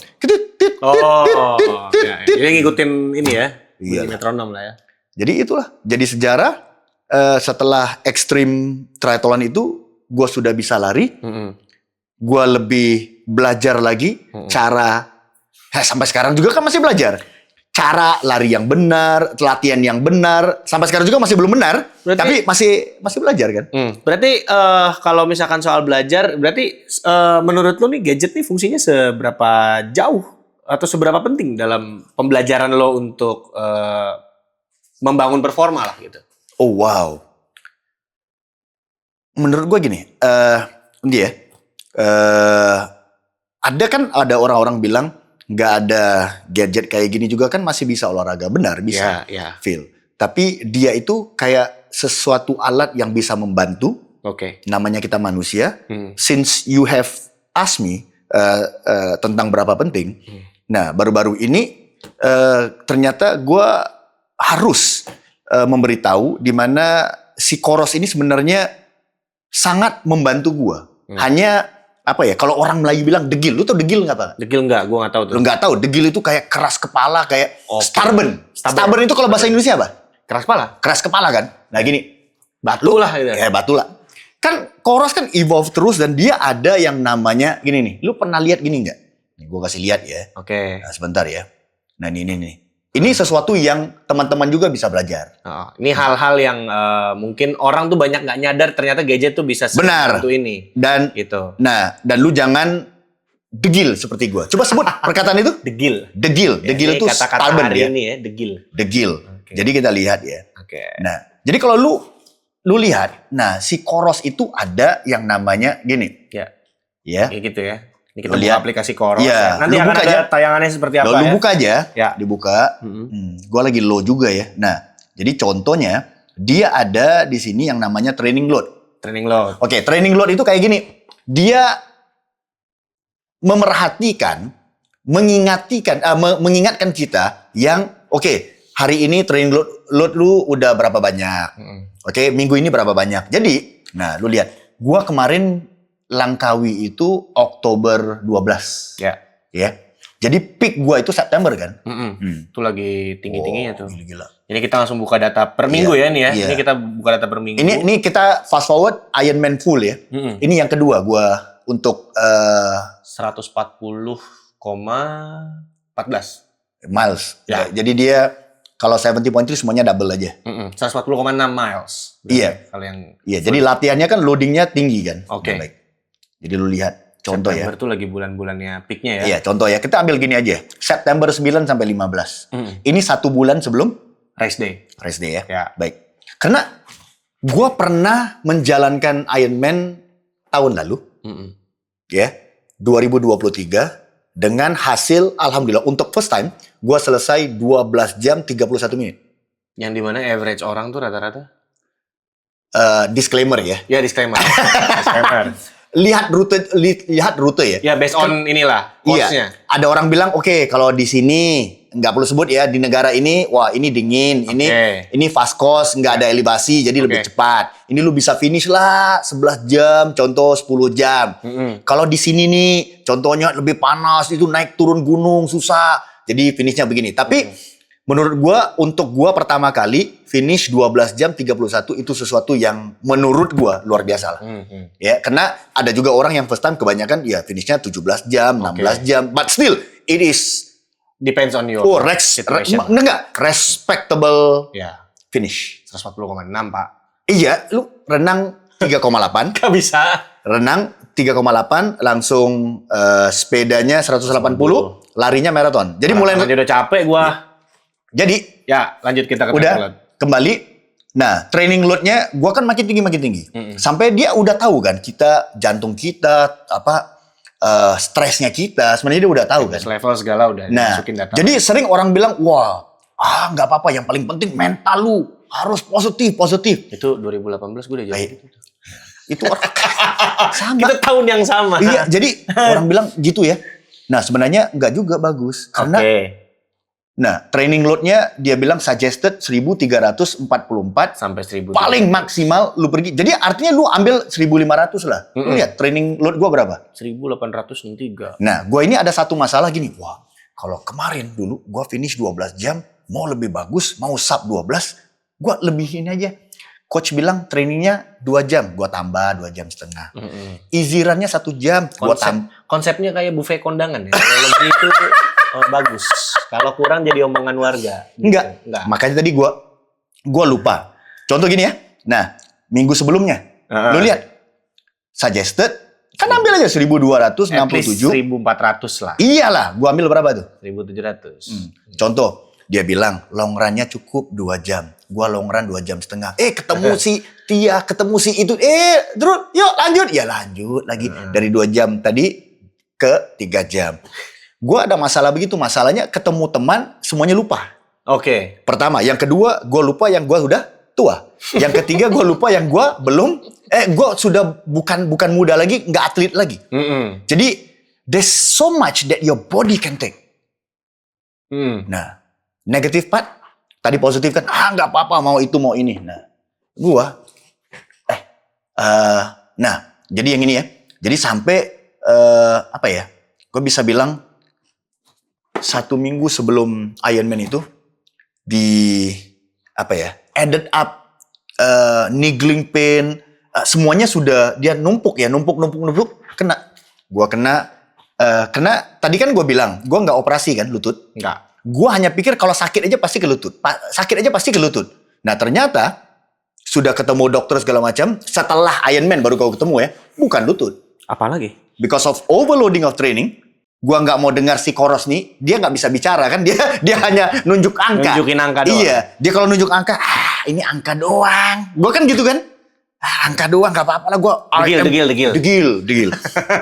Dia ngikutin ini ya. Iya. Metronom lah ya. Jadi itulah. Jadi sejarah setelah Extreme Triathlon itu gue sudah bisa lari. Gue lebih belajar lagi cara. Sampai sekarang juga kan masih belajar. Cara lari yang benar, latihan yang benar. Sampai sekarang juga masih belum benar. Tapi masih belajar kan. Berarti kalau misalkan soal belajar, berarti menurut lo nih gadget nih fungsinya seberapa jauh atau seberapa penting dalam pembelajaran lo untuk membangun performa lah gitu? Oh wow. Menurut gue gini, ada orang-orang bilang nggak ada gadget kayak gini juga kan masih bisa olahraga, benar bisa, feel. Tapi dia itu kayak sesuatu alat yang bisa membantu. Oke. Namanya kita manusia. Since you have asked me tentang berapa penting, nah baru-baru ini ternyata gue harus memberitahu di mana si Coros ini sebenarnya sangat membantu gue. Hanya apa ya? Kalau orang Melayu bilang degil, lu tau degil nggak Pak? Degil enggak? Gue nggak tahu tuh. Lu nggak tahu, degil itu kayak keras kepala, kayak Oke. stubborn. Stubborn itu kalau bahasa Indonesia apa? Keras kepala? Keras kepala kan? Nah gini, Batu lah gitu. ya batu lah. Kan Koros kan evolve terus dan dia ada yang namanya gini nih. Lu pernah lihat gini nggak? Nih gue kasih lihat ya. Oke. Nah, sebentar ya. Nah ini nih. Ini sesuatu yang teman-teman juga bisa belajar. Oh, ini hal-hal yang mungkin orang tuh banyak nggak nyadar ternyata gadget tuh bisa Benar. seperti ini. Dan Gitu. dan lu jangan degil seperti gue. Coba sebut perkataan itu. Degil. Degil. Ya, Degil ini itu kata-kata stubborn hari ya. ini ya, degil. Degil. Oke. Jadi kita lihat ya. Oke. Nah, jadi kalau lu lihat, nah si Koros itu ada yang namanya gini. Ya. Ya. Kayak gitu ya. Ini kita Lu buka lihat. aplikasi Koros. Iya, Ya. Nanti lu akan buka ada aja. tayangannya seperti apa Lu ya. buka aja. Ya. Dibuka. Mm-mm. Gue lagi low juga ya. Nah, jadi contohnya dia ada di sini yang namanya training load. Training load. Oke, training load itu kayak gini. Dia memerhatikan, mengingatkan kita yang hari ini training load lu udah berapa banyak. Mm-mm. Oke, minggu ini berapa banyak. Jadi, nah lu lihat, gua kemarin Langkawi itu Oktober 12. Ya. Ya. Jadi peak gua itu September kan. Mm-mm. Itu lagi tinggi-tingginya tuh. Gila. Ini kita langsung buka data per minggu ya ini ya. Iya. Ini kita buka data per minggu. Ini kita fast forward Ironman full ya. Mm-mm. Ini yang kedua gua untuk 140,14. miles. Ya. Jadi dia kalau 70.3 semuanya double aja. 140,6 miles. Iya. Kalau yang Iya, jadi latihannya kan loadingnya tinggi kan. Oke. Nah, baik. Jadi lu lihat contoh ya. September tuh lagi bulan-bulannya peaknya ya. Iya, contoh ya. Kita ambil gini aja. September 9 sampai 15. Mm-mm. Ini 1 bulan sebelum Race day. race day ya. Ya. Baik. Karena gua pernah menjalankan Ironman tahun lalu Mm-mm. ya, 2023 dengan hasil alhamdulillah untuk first time gua selesai 12 jam 31 menit. Yang dimana average orang tuh rata-rata? Disclaimer ya. Ya disclaimer. Disclaimer. Lihat rute ya. Ya based on inilah course-nya. Iya. Ada orang bilang oke, kalau di sini nggak perlu sebut ya, di negara ini wah ini dingin, ini fast course, nggak ada elevasi jadi lebih cepat. Ini lu bisa finish lah 11 jam, contoh 10 jam. Mm-mm. Kalau di sini nih contohnya lebih panas, itu naik turun gunung susah. Jadi finishnya begini. Tapi menurut gua, untuk gua pertama kali finish 12 jam 31 itu sesuatu yang menurut gua luar biasa lah. Mm-mm. Ya, karena ada juga orang yang first time kebanyakan ya finishnya 17 jam, 16 jam, but still it is Depends on your situation. respectable Ya. finish. 140,6 Pak. Iya, lu renang 3,8, Gak bisa. renang 3,8, langsung sepedanya 180, larinya maraton. Jadi mulai Aja udah capek gua. jadi Ya, lanjut kita ke udah training load. kembali. Nah, training load-nya gua kan makin tinggi. Sampai dia udah tahu kan kita jantung kita stresnya kita, sebenarnya dia udah tahu kan. Fitness level segala udah Nah, dimasukin data. jadi sering orang bilang, wah, nggak apa-apa, yang paling penting mental lu harus positif. Itu 2018 gue udah jadi Baik. gitu. Itu orang sama. Kita tahun yang sama. Iya, jadi orang bilang gitu ya. Nah, sebenarnya nggak juga bagus. Karena, nah, training load-nya dia bilang suggested 1344. Sampai 1000. Paling maksimal lu pergi. Jadi artinya lu ambil 1500 lah. Lu lihat training load gua berapa? 1803. Nah, gua ini ada satu masalah gini. Wah, kalau kemarin dulu gua finish 12 jam, mau lebih bagus, mau sub 12, gua lebihin aja. Coach bilang trainingnya 2 jam, gua tambah 2 jam setengah. Easy run-nya 1 jam, gua Konsepnya kayak buffet kondangan ya. Kalau lebih itu bagus. Kalau kurang jadi omongan warga. Enggak. Makanya tadi gua lupa. Contoh gini ya. Nah, minggu sebelumnya, lu lihat suggested kan ambil aja 1267. At least 1400 lah. Iyalah, gua ambil berapa tuh? 1700. Contoh, dia bilang long run-nya cukup 2 jam. Gua long run 2 jam setengah. Ketemu si Tia, ketemu si itu. Terus yuk lanjut. Ya lanjut lagi. Dari 2 jam tadi ke 3 jam. Gua ada masalah begitu. Masalahnya ketemu teman semuanya lupa. Oke. Pertama. Yang kedua, gua lupa yang gua udah tua. Yang ketiga, gua lupa yang gua belum. Gua sudah bukan muda lagi, nggak atlet lagi. Jadi, there's so much that your body can take. Nah, negatif part, tadi positif kan, nggak apa-apa, mau itu, mau ini. Nah, gua, nah, jadi yang ini ya. Jadi sampai apa ya? Gue bisa bilang 1 minggu sebelum Ironman itu di apa ya? Added up niggling pain, semuanya sudah dia numpuk kena. Gua kena tadi kan gue bilang, gue nggak operasi kan lutut. Enggak. Gue hanya pikir kalau sakit aja pasti ke lutut. Sakit aja pasti ke lutut. Nah ternyata sudah ketemu dokter segala macam. Setelah Ironman baru kau ketemu ya. Bukan lutut. Apalagi? Because of overloading of training. Gue nggak mau dengar si Koros nih. Dia nggak bisa bicara kan. Dia hanya nunjuk angka. Nunjukin angka doang. Iya. Dia kalau nunjuk angka. Ini angka doang. Gue kan gitu kan. Angka doang gak apa-apa lah. Gue Degil.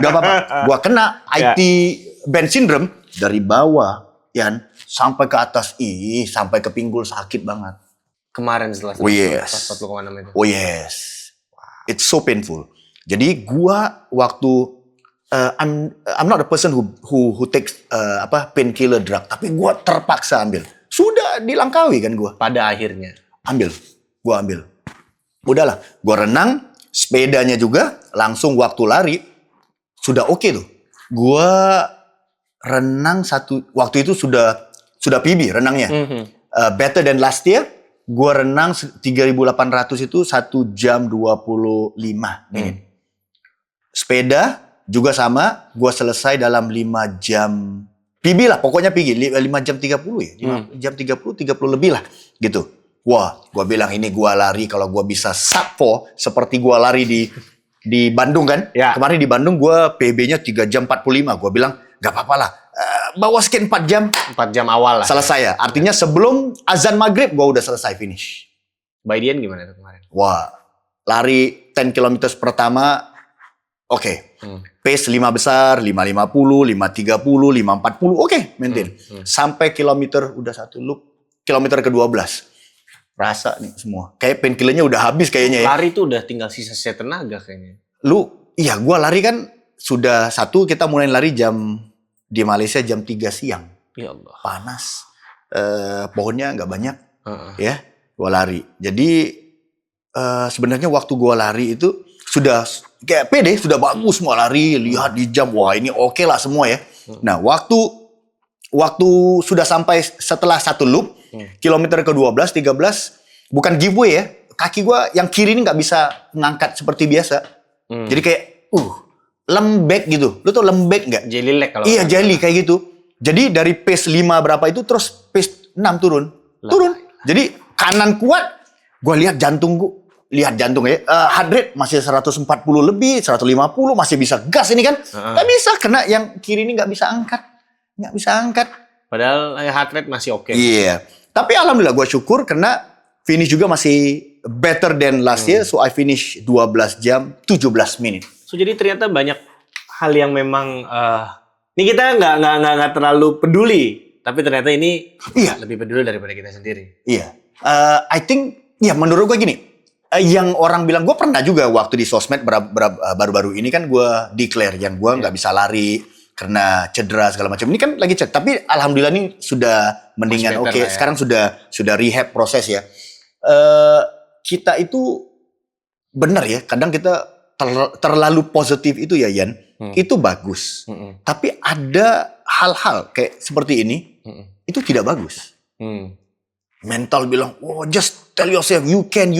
Gak apa-apa. Gue kena IT band syndrome. Dari bawah. Yan, sampai ke atas, sampai ke pinggul sakit banget. Kemarin setelah Oh yes. 40,6 itu. Oh yes. It's so painful. Jadi gua waktu I'm not a person who takes painkiller drug, tapi gua terpaksa ambil. Sudah dilangkaui kan gua. Pada akhirnya Gua ambil. Udahlah, gua renang, sepedanya juga langsung waktu lari sudah oke tuh. Gua renang waktu itu sudah PB renangnya. Better than last year. Gua renang 3.800 itu 1 jam 25 menit. Sepeda juga sama, gua selesai dalam 5 jam. PB lah, pokoknya PB 5 jam 30 ya. 5 jam 30 lebih lah gitu. Wah, gua bilang ini gua lari kalau gua bisa sub 4 seperti gua lari di Bandung kan. Ya. Kemarin di Bandung gua PB-nya 3 jam 45. Gua bilang gak apa-apa lah. Bawa sekian 4 jam. 4 jam awal lah. Selesai ya. Artinya sebelum azan maghrib gue udah selesai finish. By the end gimana tuh kemarin? Wah. Lari 10 km pertama. Oke. Pace 5 besar. 5.50, 5.30, 5.40. Oke. Maintain. Sampai kilometer udah 1 loop. Kilometer ke-12. Rasa nih semua. Kayak painkillernya udah habis kayaknya ya. Lari tuh udah tinggal sisa-sisa tenaga kayaknya. Iya gue lari kan. Sudah 1 kita mulai lari di Malaysia jam 3 siang. Ya Allah. Panas. Pohonnya nggak banyak. Ya, gua lari. Jadi sebenarnya waktu gua lari itu sudah kayak pede, sudah bagus semua lari, lihat di jam, wah ini oke lah semua ya. Nah, waktu sudah sampai setelah 1 loop, kilometer ke-12, 13, bukan giveaway ya. Kaki gua yang kiri ini nggak bisa ngangkat seperti biasa. Jadi kayak lembek gitu. Lu tau lembek nggak? Jelly leg kalau. Iya, jelly kayak gitu. Jadi dari pace 5 berapa itu terus pace 6 turun. Jadi kanan kuat, gua lihat jantung ya. Heart rate masih 140 lebih, 150 masih bisa gas ini kan. Nggak bisa kena yang kiri ini nggak bisa angkat. Padahal heart rate masih oke. Iya. Tapi alhamdulillah gua syukur karena finish juga masih better than last year. So I finish 12 jam 17 menit. So jadi ternyata banyak hal yang memang ini kita nggak terlalu peduli, tapi ternyata ini lebih peduli daripada kita sendiri. Iya, I think menurut gue gini, yang orang bilang gue pernah juga waktu di sosmed baru-baru ini kan gue declare yang gue nggak bisa lari karena cedera segala macam. Ini kan lagi tapi alhamdulillah ini sudah mendingan. Oke, sekarang sudah rehab proses ya. Kita itu benar ya, kadang kita terlalu positif itu ya Yan, itu bagus. Tapi ada hal-hal kayak seperti ini, itu tidak bagus. Mental bilang, just tell yourself, you can.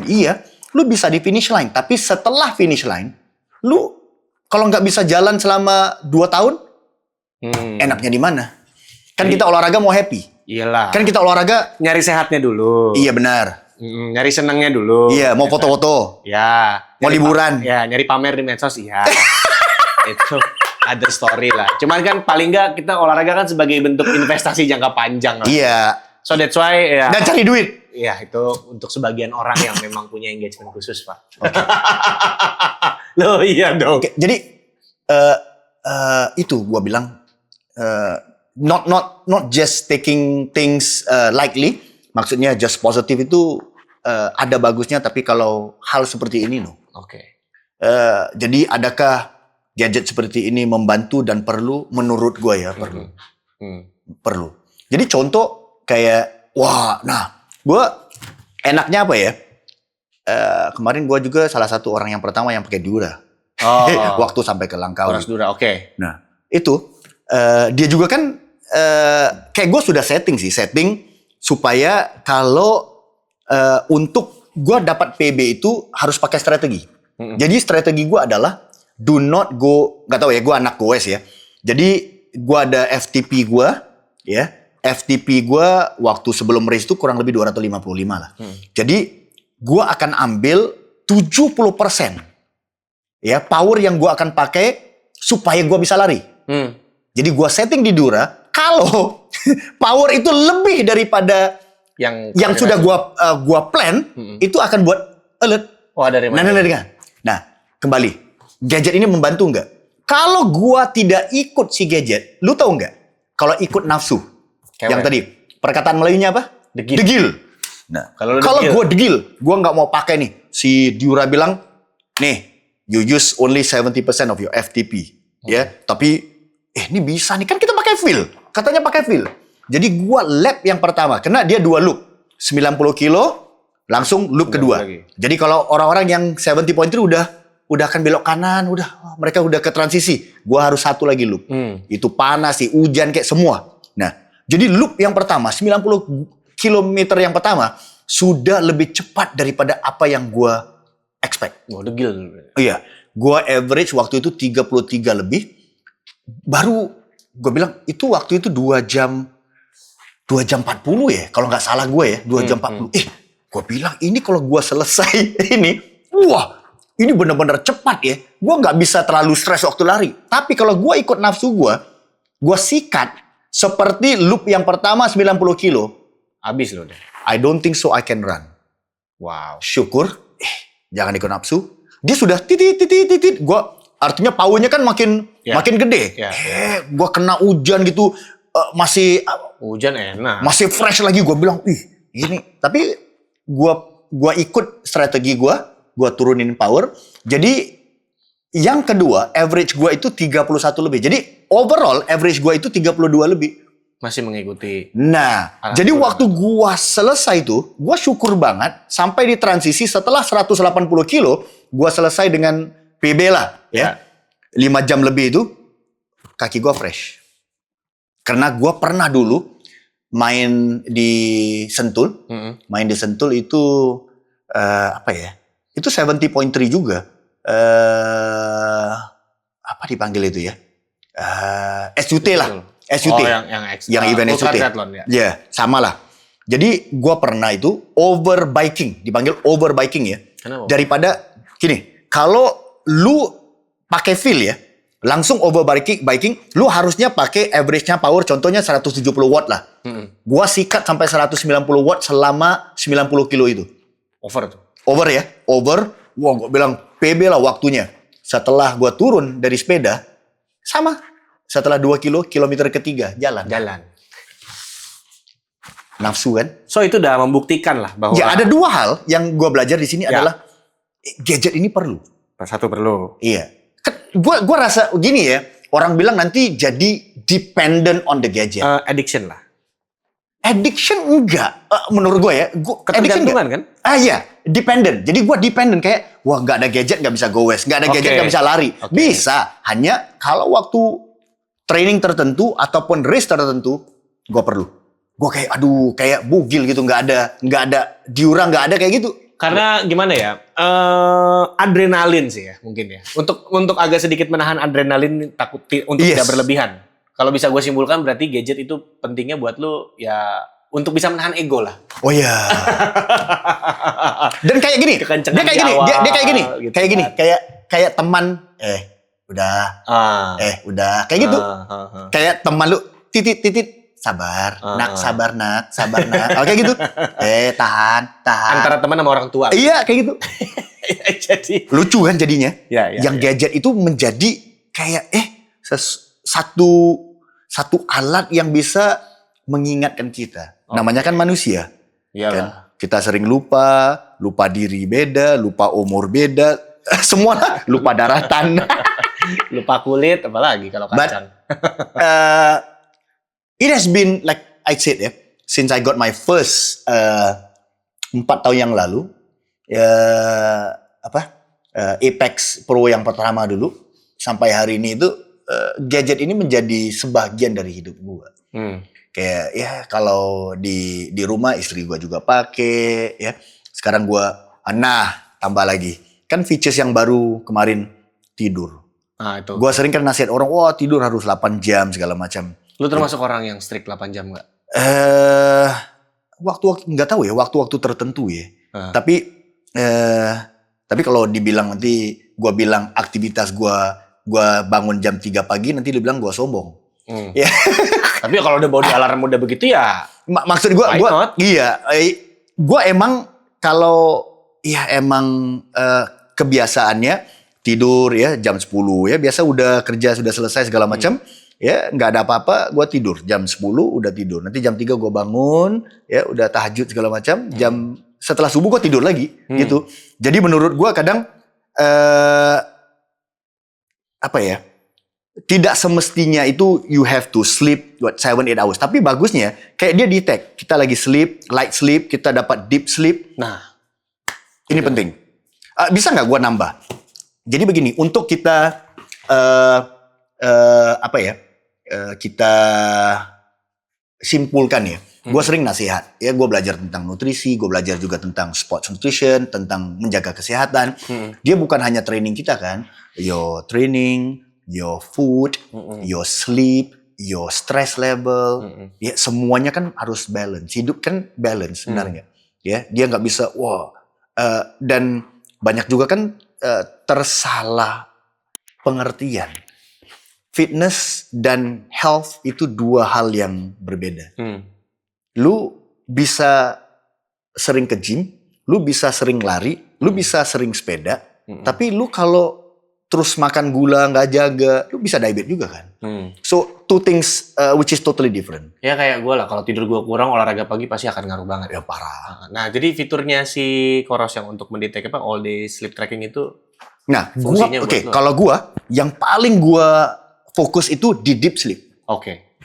Iya, lu bisa di finish line. Tapi setelah finish line, lu kalau nggak bisa jalan selama 2 tahun, enaknya di mana? Kan kita olahraga mau happy. Iyalah. Kan kita olahraga nyari sehatnya dulu. Iya benar. Nyari senangnya dulu. Iya, mau foto-foto. Ya. Mau liburan. Nyari pamer di medsos. Iya. Itu other story lah. Cuman kan paling nggak kita olahraga kan sebagai bentuk investasi jangka panjang lah. Iya. So that's why ya. Dan cari duit. Iya, itu untuk sebagian orang yang memang punya engagement khusus, Pak. Okay. Loh, iya dong. Okay, jadi itu gua bilang not just taking things lightly. Maksudnya just positif itu ada bagusnya, tapi kalau hal seperti ini Oke. Jadi adakah gadget seperti ini membantu dan perlu? Menurut gue ya perlu. Perlu. Jadi contoh kayak, gue enaknya apa ya? Kemarin gue juga salah satu orang yang pertama yang pakai Dura. Oh. Waktu sampai ke Langkawi. Coros Dura, oke. Nah, itu dia juga kan kayak gue sudah setting supaya kalau untuk gue dapat PB itu harus pakai strategi. Jadi strategi gue adalah do not go, gak tahu ya, gue anak goes ya. Jadi gue ada FTP gue, ya. FTP gue waktu sebelum race itu kurang lebih 255 lah. Jadi gue akan ambil 70% ya power yang gue akan pakai supaya gue bisa lari. Jadi gue setting di Dura, kalau power itu lebih daripada yang sudah gue plan, itu akan buat alert. Oh, dari mana? Nah, kembali, gadget ini membantu nggak? Kalau gue tidak ikut si gadget, lu tahu nggak? Kalau ikut nafsu, yang tadi perkataan Melayunya apa? Degil. Nah, kalau gue degil, gue nggak mau pakai nih. Si Dura bilang, nih, you use only 70% of your FTP, ya. Tapi, ini bisa nih, kan kita pakai fill. Katanya pakai fill. Jadi gue lap yang pertama, karena dia 2 loop, 90 kilo, langsung loop kedua. Jadi kalau orang-orang yang 70.3 udah akan belok kanan, mereka udah ke transisi. Gue harus 1 lagi loop. Itu panas sih, hujan kayak semua. Nah, jadi loop yang pertama, 90 kilometer yang pertama, sudah lebih cepat daripada apa yang gue expect. Oh, degil. Iya, gue average waktu itu 33 lebih. Baru gue bilang, itu waktu itu 2 jam 40 ya, kalau nggak salah gue ya, 2 jam 40. Gue bilang, ini kalau gue selesai ini, wah, ini benar-benar cepat ya. Gue nggak bisa terlalu stres waktu lari. Tapi kalau gue ikut nafsu gue sikat seperti loop yang pertama 90 kilo. Habis loh deh. I don't think so I can run. Wow. Syukur, jangan ikut nafsu. Dia sudah titit. Gue artinya powernya kan makin gede. Gue kena hujan gitu, masih hujan enak. Masih fresh lagi. Gue bilang, ini. Tapi gue ikut strategi gue turunin power. Jadi yang kedua, average gue itu 31 lebih. Jadi overall average gue itu 32 lebih. Masih mengikuti. Nah, jadi waktu gue selesai itu, gue syukur banget sampai di transisi setelah 180 kilo, gue selesai dengan PB lah, ya. 5 jam lebih itu, kaki gue fresh. Karena gue pernah dulu main di Sentul. Main di Sentul itu, apa ya, itu 70.3 juga. Apa dipanggil itu ya? SUT lah. SUT. Oh, yang event SUT. Ya, sama lah. Jadi gue pernah itu overbiking, dipanggil overbiking ya. Kenapa? Daripada gini, kalau lu pakai feel ya, langsung overbiking, lu harusnya pakai average-nya power, contohnya 170 watt lah. Gua sikat sampai 190 watt selama 90 kilo itu. Over tuh. Over ya, over. Wah, gua bilang PB lah waktunya. Setelah gua turun dari sepeda, sama. Setelah 2 kilometer ketiga, jalan. Nafsu kan? So itu udah membuktikan lah bahwa Ya, ada 2 hal yang gua belajar di sini adalah gadget ini perlu. Satu perlu. Iya. Gua rasa gini ya, orang bilang nanti jadi dependent on the gadget. Addiction lah. Addiction enggak, menurut gue ya. Ketergantungan kan? Iya, dependent. Jadi gue dependent kayak, wah nggak ada gadget nggak bisa goes, nggak ada gadget nggak bisa lari. Bisa, hanya kalau waktu training tertentu ataupun race tertentu, gue perlu. Gue kayak, aduh, kayak bugil gitu, nggak ada diurang, nggak ada kayak gitu. Karena gimana ya, adrenalin sih ya mungkin ya. Untuk agak sedikit menahan adrenalin untuk tidak berlebihan. Kalau bisa gue simpulkan berarti gadget itu pentingnya buat lu ya untuk bisa menahan ego lah. Oh iya. Dan kayak gini, dia kayak gini, dia kayak gini, gitu kayak gini, kayak teman, udah, kayak gitu. Kayak teman lu, titit, sabar nak. Oke gitu. Tahan. Antara teman sama orang tua. Iya, kayak gitu. Jadi lucu kan jadinya. Yang gadget itu menjadi kayak satu alat yang bisa mengingatkan kita. Namanya kan manusia. Kan? Kita sering lupa diri beda, lupa umur beda, semua lah, lupa daratan. Lupa kulit, apalagi kalau kacang. It has been like I said ya, since I got my first 4 tahun yang lalu, Apex Pro yang pertama dulu sampai hari ini itu gadget ini menjadi sebagian dari hidup gue. Kayak ya kalau di rumah istri gue juga pakai ya. Sekarang gue tambah lagi. Kan features yang baru kemarin tidur. Itu. Gue sering kan nasihat orang, wah tidur harus 8 jam segala macam. Lu termasuk orang yang strict 8 jam nggak? Waktu-waktu nggak tahu ya, waktu-waktu tertentu ya. Tapi kalau dibilang nanti gue bilang aktivitas gue bangun jam 3 pagi nanti dibilang gue sombong. Ya. Tapi kalau udah bawa di alarm udah begitu ya. Maksud gue iya, gue emang kalau ya emang kebiasaannya tidur ya jam 10 ya, biasa udah kerja sudah selesai segala macam. Ya nggak ada apa-apa, gue tidur jam 10 udah tidur. Nanti jam 3 gue bangun, ya udah tahajud segala macam. Jam setelah subuh gue tidur lagi, gitu. Jadi menurut gue kadang apa ya? Tidak semestinya itu you have to sleep 7-8 hours. Tapi bagusnya kayak dia detect kita lagi sleep, light sleep, kita dapat deep sleep. Nah, ini penting. Bisa nggak gue nambah? Jadi begini, untuk kita kita simpulkan ya. Gue sering nasihat, ya gue belajar tentang nutrisi, gue belajar juga tentang sports nutrition, tentang menjaga kesehatan. Dia bukan hanya training kita kan, your training, your food, your sleep, your stress level, ya semuanya kan harus balance. Hidup kan balance sebenarnya. Ya, dia nggak bisa dan banyak juga kan tersalah pengertian. Fitness dan health itu dua hal yang berbeda. Lu bisa sering ke gym, lu bisa sering lari, lu bisa sering sepeda, tapi lu kalau terus makan gula nggak jaga, lu bisa diabetes juga kan. So two things which is totally different. Ya kayak gue lah, kalau tidur gue kurang, olahraga pagi pasti akan ngaruh banget. Ya parah. Nah jadi fiturnya si Coros yang untuk mendetek all day sleep tracking itu. Nah, kalau gua yang paling gua fokus itu di deep sleep. Oke.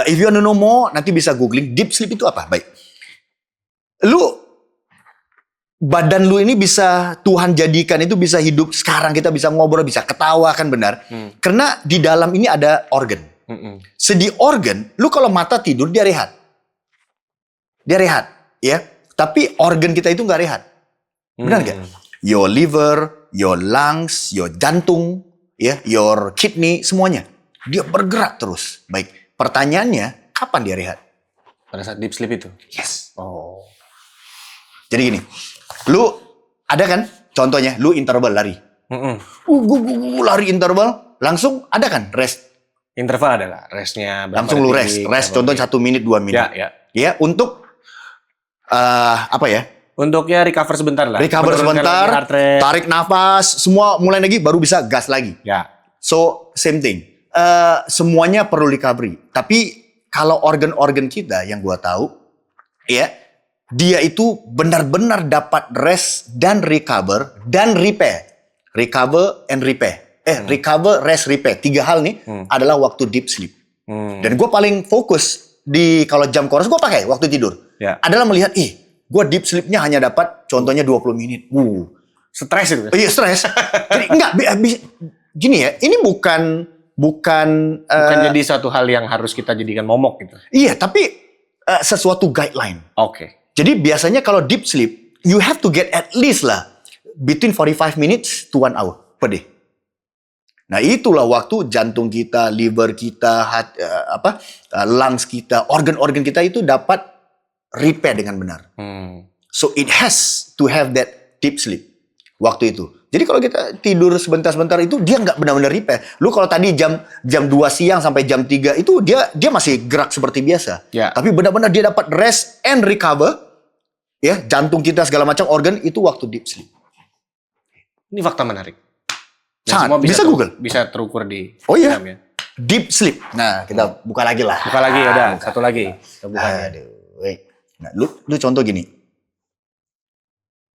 If you want to know more, nanti bisa googling deep sleep itu apa. Baik. Badan lu ini bisa Tuhan jadikan itu bisa hidup sekarang, kita bisa ngobrol, bisa ketawa kan benar. Karena di dalam ini ada organ. Sedi organ, lu kalau mata tidur dia rehat. Dia rehat, ya. Tapi organ kita itu nggak rehat. Benar nggak? Your liver, your lungs, your jantung, ya, your kidney, semuanya. Dia bergerak terus. Baik. Pertanyaannya, kapan dia rehat? Pada saat deep sleep itu? Yes. Oh. Jadi gini, lu ada kan contohnya, lu interval lari. Lari interval, langsung ada kan rest. Interval adalah restnya. Langsung lu rest. Rest contohnya 1 menit, 2 menit. Ya, untuk apa ya? Untuk ya recover sebentar lah. Recover sebentar, tarik nafas, semua mulai lagi, baru bisa gas lagi. Ya. So, same thing. Semuanya perlu recovery. Tapi kalau organ-organ kita yang gua tahu, ya, dia itu benar-benar dapat rest dan recover dan repair. Recover and repair. Recover, rest, repair. 3 hal nih adalah waktu deep sleep. Dan gua paling fokus di kalau jam Coros gua pakai waktu tidur. Ya. Adalah melihat, gue deep sleep-nya hanya dapat contohnya 20 menit. Stres itu. Iya, stres. Jadi gini ya, ini bukan jadi suatu hal yang harus kita jadikan momok gitu. Iya, tapi sesuatu guideline. Oke. Jadi biasanya kalau deep sleep, you have to get at least lah between 45 minutes to 1 hour per day. Nah, itulah waktu jantung kita, liver kita, lungs kita, organ-organ kita itu dapat repair dengan benar. So it has to have that deep sleep waktu itu. Jadi kalau kita tidur sebentar-sebentar itu dia nggak benar-benar repair. Lu kalau tadi jam 2 siang sampai jam 3 itu dia masih gerak seperti biasa. Ya. Tapi benar-benar dia dapat rest and recover. Ya, jantung kita segala macam organ itu waktu deep sleep. Ini fakta menarik. Sangat. Bisa Google. Bisa terukur di Instagram, ya. Deep sleep. Nah, kita buka lagi lah. Buka lagi, ada satu lagi. Kita buka. Nah, lu contoh gini.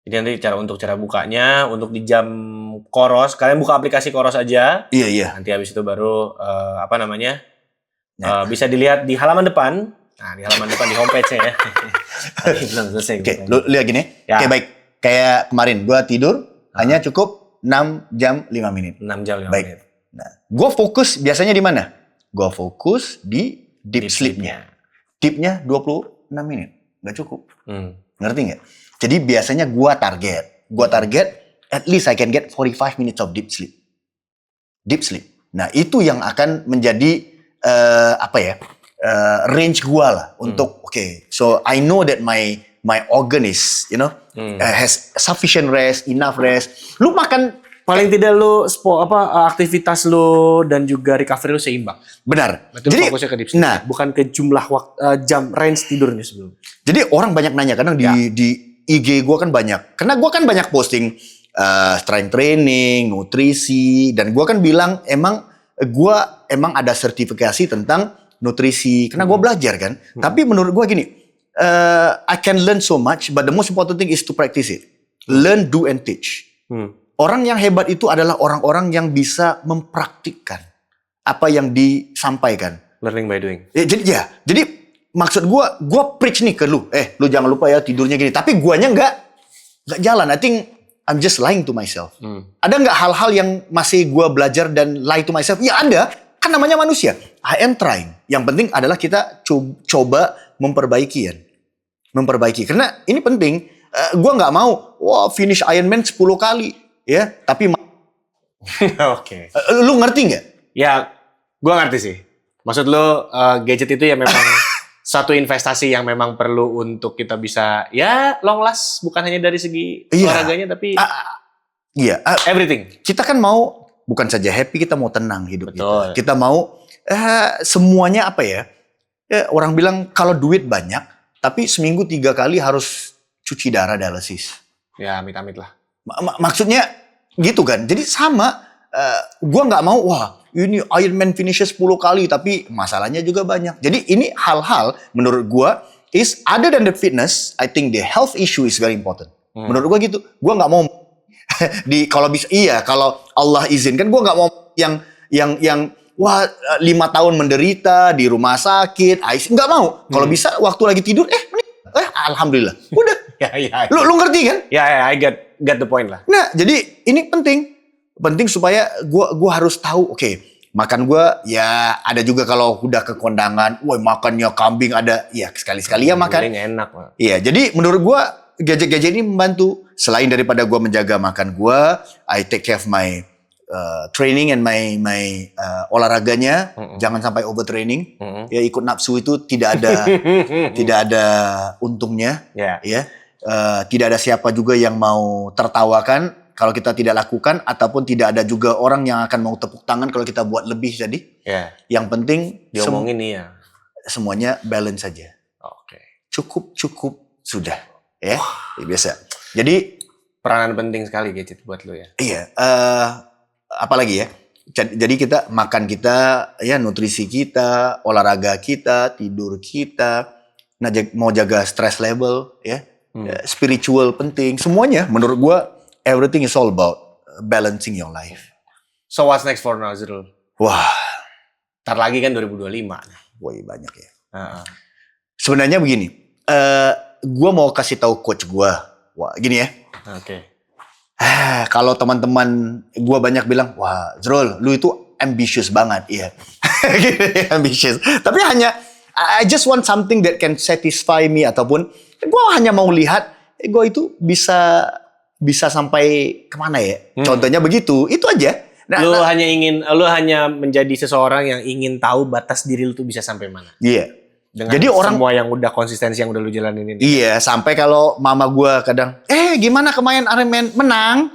Jadi nanti cara bukanya untuk di jam Coros, kalian buka aplikasi Coros aja. Iya. Nanti habis itu baru bisa dilihat di halaman depan. Nah, di halaman depan di homepage-nya ya. Belum selesai. Oke, lu lihat gini. Ya. Oke, baik. Kayak kemarin gua tidur hanya cukup 6 jam 5 menit. 6 jam 5 Baik. menit. Nah, gue fokus biasanya di mana? Gue fokus di deep sleep-nya. Deep-nya 26 menit. Nggak cukup. Ngerti nggak? Jadi biasanya gue target at least I can get 45 minutes of deep sleep. Deep sleep. Nah, itu yang akan menjadi range gue lah untuk so I know that my organ is has sufficient rest, enough rest. Lu makan Paling tidak lu aktivitas lu dan juga recovery lu seimbang. benar. Berarti lu fokusnya ke deep sleep. Nah, Bukan ke jumlah jam range tidurnya sebelum. jadi orang banyak nanya kadang di IG gue kan banyak. Karena gue kan banyak posting strength training, nutrisi, dan gue kan bilang gue emang ada sertifikasi tentang nutrisi. Karena gue belajar kan. Tapi menurut gue gini, I can learn so much, but the most important thing is to practice it. Learn, do, and teach. Orang yang hebat itu adalah orang-orang yang bisa mempraktikkan apa yang disampaikan. Learning by doing. Jadi maksud gue preach nih ke lu. Lu jangan lupa ya tidurnya gini. Tapi guanya nggak jalan. I think I'm just lying to myself. Ada nggak hal-hal yang masih gue belajar dan lie to myself? Ya ada. Kan namanya manusia. I am trying. Yang penting adalah kita coba memperbaiki ya. Karena ini penting. Gue nggak mau finish Ironman 10 kali. Ya, tapi Oke. Lu ngerti nggak? Ya, gue ngerti sih. Maksud lo gadget itu ya memang satu investasi yang memang perlu untuk kita bisa long last, bukan hanya dari segi olahraganya tapi everything. Kita kan mau bukan saja happy, kita mau tenang hidup Betul. kita. Kita mau semuanya orang bilang kalau duit banyak, tapi seminggu 3 kali harus cuci darah dialisis. Ya, amit-amit lah. Maksudnya gitu kan. Jadi sama, gue nggak mau ini Ironman finishes 10 kali tapi masalahnya juga banyak. Jadi ini hal-hal menurut gue is other than the fitness, I think the health issue is very important. Menurut gue gitu. Gue nggak mau kalau bisa kalau Allah izinkan gue nggak mau yang 5 tahun menderita di rumah sakit, nggak mau. Kalau bisa waktu lagi tidur alhamdulillah. Udah. Lu ngerti kan? Ya, I get the point lah. Nah, jadi ini penting supaya gua harus tahu, makan gua ya ada juga kalau udah ke kondangan, makannya kambing ada, ya sekali-sekali ya makan. Ini enak lah. Iya, jadi menurut gua gadget-gadget ini membantu. Selain daripada gua menjaga makan gua, I take care of my training and my olahraganya. Jangan sampai overtraining. Ya ikut nafsu itu tidak ada untungnya. Ya. Tidak ada siapa juga yang mau tertawakan kalau kita tidak lakukan, ataupun tidak ada juga orang yang akan mau tepuk tangan kalau kita buat lebih. Jadi yang penting diomongin nih ya, semuanya balance saja. Cukup sudah ya. Biasa. Jadi peranan penting sekali gadget buat lo ya. Iya. Apalagi ya. Jadi kita makan kita, ya nutrisi kita, olahraga kita, tidur kita, mau jaga stress level ya. Spiritual penting, semuanya menurut gua everything is all about balancing your life. So what's next for Nazrul? Wah, ntar lagi kan 2025. Woi banyak ya. Sebenarnya begini, gua mau kasih tahu coach gua. Gini ya. Kalau teman-teman gua banyak bilang, wah Zrul, lu itu ambitious banget, iya. Ambitious. Tapi hanya I just want something that can satisfy me, ataupun gue hanya mau lihat gue itu bisa sampai kemana ya. Contohnya begitu, itu aja. Lu hanya menjadi seseorang yang ingin tahu batas diri lu tuh bisa sampai mana. Iya. Dengan jadi semua yang udah konsistensi yang udah lu jalanin ini. Iya, sampai kalau mama gue kadang, gimana kemarin Ironman menang?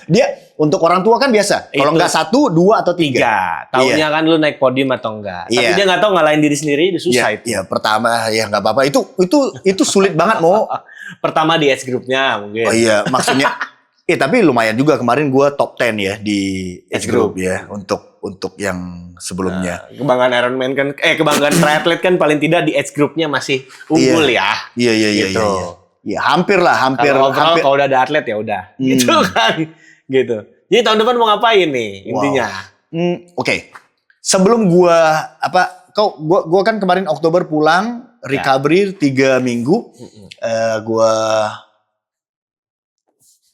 Dia untuk orang tua kan biasa. Kalau nggak 1, 2, atau 3. Tahunya kan lu naik podium atau enggak. Tapi dia nggak tahu ngalahin diri sendiri, itu susah itu. Iya, pertama ya nggak apa-apa. Itu sulit banget mau. Pertama di age groupnya mungkin. Oh iya, maksudnya. Tapi lumayan juga kemarin gue top 10 ya di age group ya untuk yang sebelumnya. Kebanggaan Ironman kan, kebanggaan triathlete kan paling tidak di age groupnya masih unggul ya. Iya. Ya hampir lah. Kalau udah ada atlet ya udah. Gitu kan. Gitu. Jadi tahun depan mau ngapain nih intinya? Oke. Sebelum gua kan kemarin Oktober pulang, recovery 3 minggu. Gua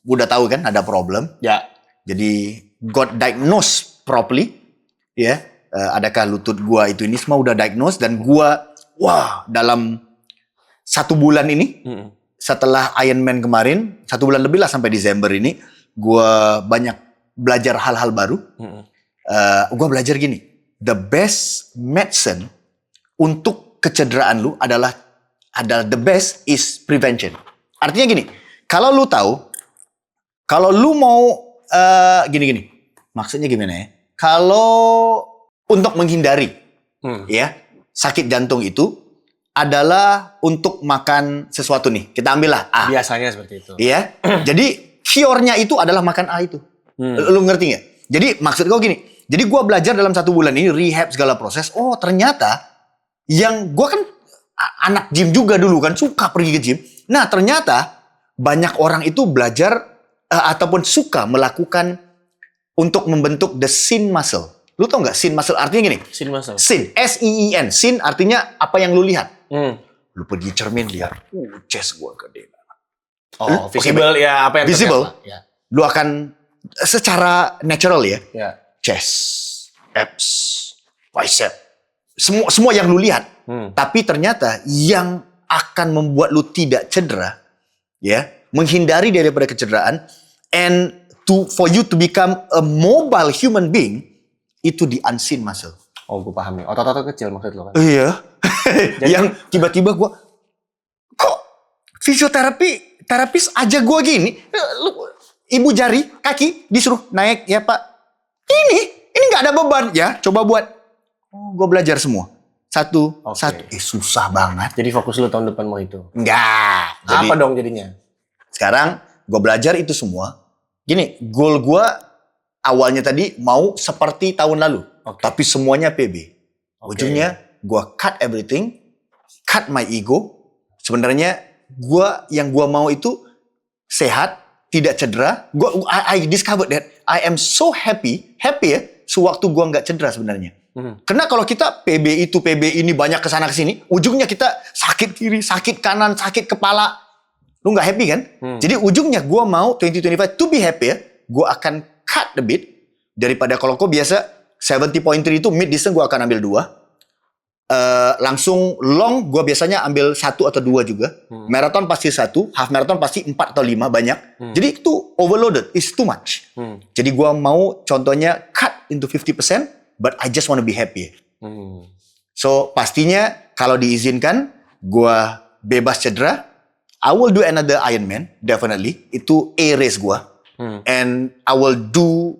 udah tahu kan ada problem. Ya. Jadi got diagnosed properly, ya. Adakah lutut gua itu ini semua udah diagnose dan gua dalam 1 bulan ini setelah Ironman kemarin 1 bulan lebih lah sampai Desember ini gua banyak belajar hal-hal baru. Gua belajar gini, the best medicine untuk kecederaan lu adalah the best is prevention. Artinya gini, kalau lu tahu, kalau lu mau gini, maksudnya gimana ya? Kalau untuk menghindari ya sakit jantung itu adalah untuk makan sesuatu nih. Kita ambillah A. Biasanya seperti itu. Iya. Jadi cure-nya itu adalah makan A itu. Lu ngerti nggak? Jadi maksud gue gini. Jadi gue belajar dalam 1 bulan ini rehab segala proses. Oh ternyata yang gue kan anak gym juga dulu kan, suka pergi ke gym. Nah ternyata banyak orang itu belajar ataupun suka melakukan untuk membentuk the sin muscle. Lu tau nggak sin muscle artinya gini? Sin muscle. Sin, S-I-I-N. Sin artinya apa yang lu lihat. Lu pergi cermin lihat, chest gue gede. Oh, visible ya apa yang visible. Ya. Lu akan secara natural ya. Ya. Chest, abs, bicep, semua yang lu lihat. Tapi ternyata yang akan membuat lu tidak cedera, ya, menghindari daripada kecederaan, and for you to become a mobile human being, itu the unseen muscle. Oh, gue paham ya. Otot-otot kecil maksud lo kan? Iya. Yang tiba-tiba gue, kok terapis aja gue gini, ibu jari, kaki disuruh naik ya Pak. Ini nggak ada beban ya. Coba buat. Oh, gue belajar semua. Satu. Susah banget. Jadi fokus lu tahun depan mau itu? Enggak. Apa dong jadinya? Sekarang gue belajar itu semua. Gini, goal gue awalnya tadi mau seperti tahun lalu. Tapi semuanya PB. Ujungnya gue cut everything. Cut my ego. Sebenarnya yang gue mau itu sehat, tidak cedera. I discovered that I am so happy ya, sewaktu gua nggak cedera sebenarnya. Karena kalau kita PB ini banyak kesana kesini, ujungnya kita sakit kiri, sakit kanan, sakit kepala, lu nggak happy kan? Jadi ujungnya gua mau 2025 to be happy ya, gua akan cut the bit daripada kalau kau biasa 70.3 itu mid distance gua akan ambil 2. Langsung long gue biasanya ambil 1 atau 2 juga. Marathon pasti 1, half marathon pasti 4 atau 5 banyak. Jadi itu overloaded, is too much. Jadi gue mau contohnya cut into 50%, but I just want to be happy. So pastinya kalau diizinkan gue bebas cedera, I will do another Ironman definitely. Itu A race gue, and I will do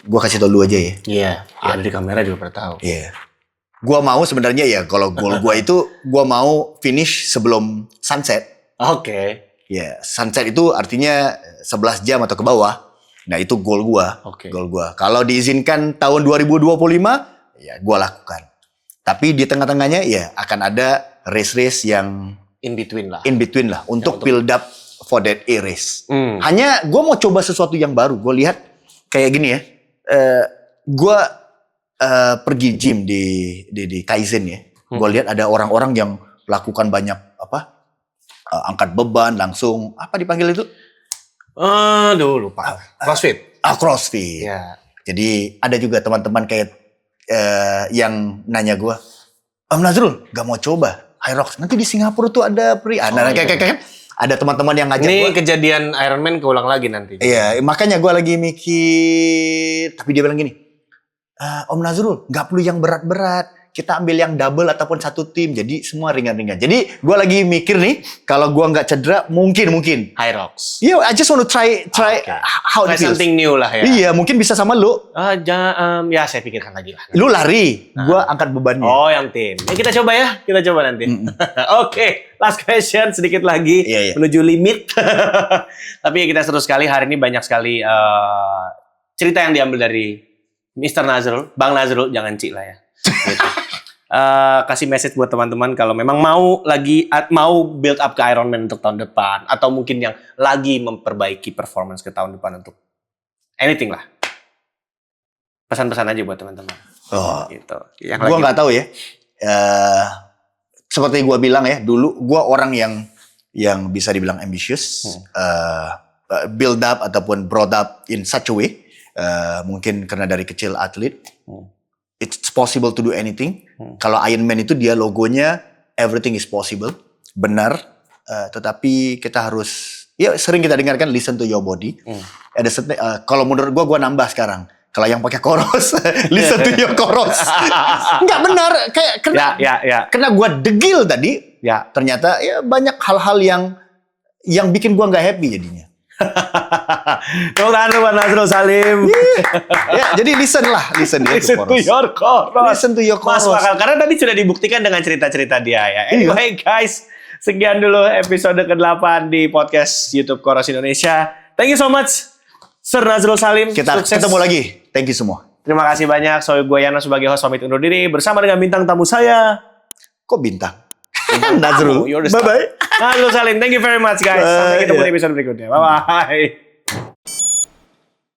gue kasih tau lu aja ya. Iya, ada di kamera juga pada tahu. Iya. Gua mau sebenarnya ya kalau goal gua itu gua mau finish sebelum sunset. Oke. Ya, sunset itu artinya 11 jam atau ke bawah. Nah, itu goal gua. Goal gua. Kalau diizinkan tahun 2025, ya gua lakukan. Tapi di tengah-tengahnya ya akan ada race-race yang in between lah untuk build up for that A race. Hanya gua mau coba sesuatu yang baru. Gua lihat kayak gini ya. Gue pergi gym di Kaizen ya. Gue lihat ada orang-orang yang lakukan banyak angkat beban langsung dipanggil itu? Lupa. CrossFit. CrossFit. Ya. Jadi ada juga teman-teman kayak yang nanya gue, Om Nazrul, gak mau coba Hyrox? Nanti di Singapura tuh ada kayak ada teman-teman yang ngajak gue. Ini kejadian Ironman keulang lagi nanti. Iya, makanya gue lagi mikir. Tapi dia bilang gini, Om Nazrul, gak perlu yang berat-berat. Kita ambil yang double ataupun satu tim. Jadi semua ringan-ringan. Jadi gue lagi mikir nih, kalau gue gak cedera, mungkin. Hyrox. Iya, I just want to try how it feels. Something new lah ya. Iya, mungkin bisa sama lu. Ya saya pikirkan lagi lah. Lu lari, gue angkat bebannya. Oh, yang tim. Kita coba ya. Kita coba nanti. Oke, last question sedikit lagi menuju limit. Tapi kita seru sekali hari ini, banyak sekali cerita yang diambil dari Mr. Nazrul, Bang Nazrul, jangan Cik lah ya. Gitu. Kasih message buat teman-teman kalau memang mau build up ke Ironman untuk tahun depan atau mungkin yang lagi memperbaiki performance ke tahun depan untuk anything lah. Pesan-pesan aja buat teman-teman. Gitu. Gua nggak tahu ya. Seperti gua bilang ya, dulu gua orang yang yang bisa dibilang ambitious, build up ataupun brought up in such a way. Mungkin karena dari kecil atlet, it's possible to do anything. Kalau Iron Man itu dia logonya everything is possible, benar. Tetapi kita harus, ya sering kita dengarkan listen to your body. Kalau menurut gue nambah sekarang. Kalau yang pakai koros, listen to your koros. Nggak benar, kayak kena gue degil tadi. Ya. Ternyata ya banyak hal-hal yang bikin gue nggak happy jadinya. Tepuk tangan buat Nazrul Salim. Ya, jadi listen to your chorus. Listen to your chorus. Mas bakal, karena tadi sudah dibuktikan dengan cerita-cerita dia ya. Anyway guys, sekian dulu episode ke-8 di podcast YouTube Chorus Indonesia. Thank you so much, Sir Nazrul Salim. Kita sukses. ketemu lagi. Thank you semua. Terima kasih banyak. Gue Yana sebagai host pamit undur diri bersama dengan bintang tamu saya. Kok bintang? Nazrul. Bye-bye. Nazrul Salim. Thank you very much guys. Sampai ketemu di episode berikutnya. Bye-bye.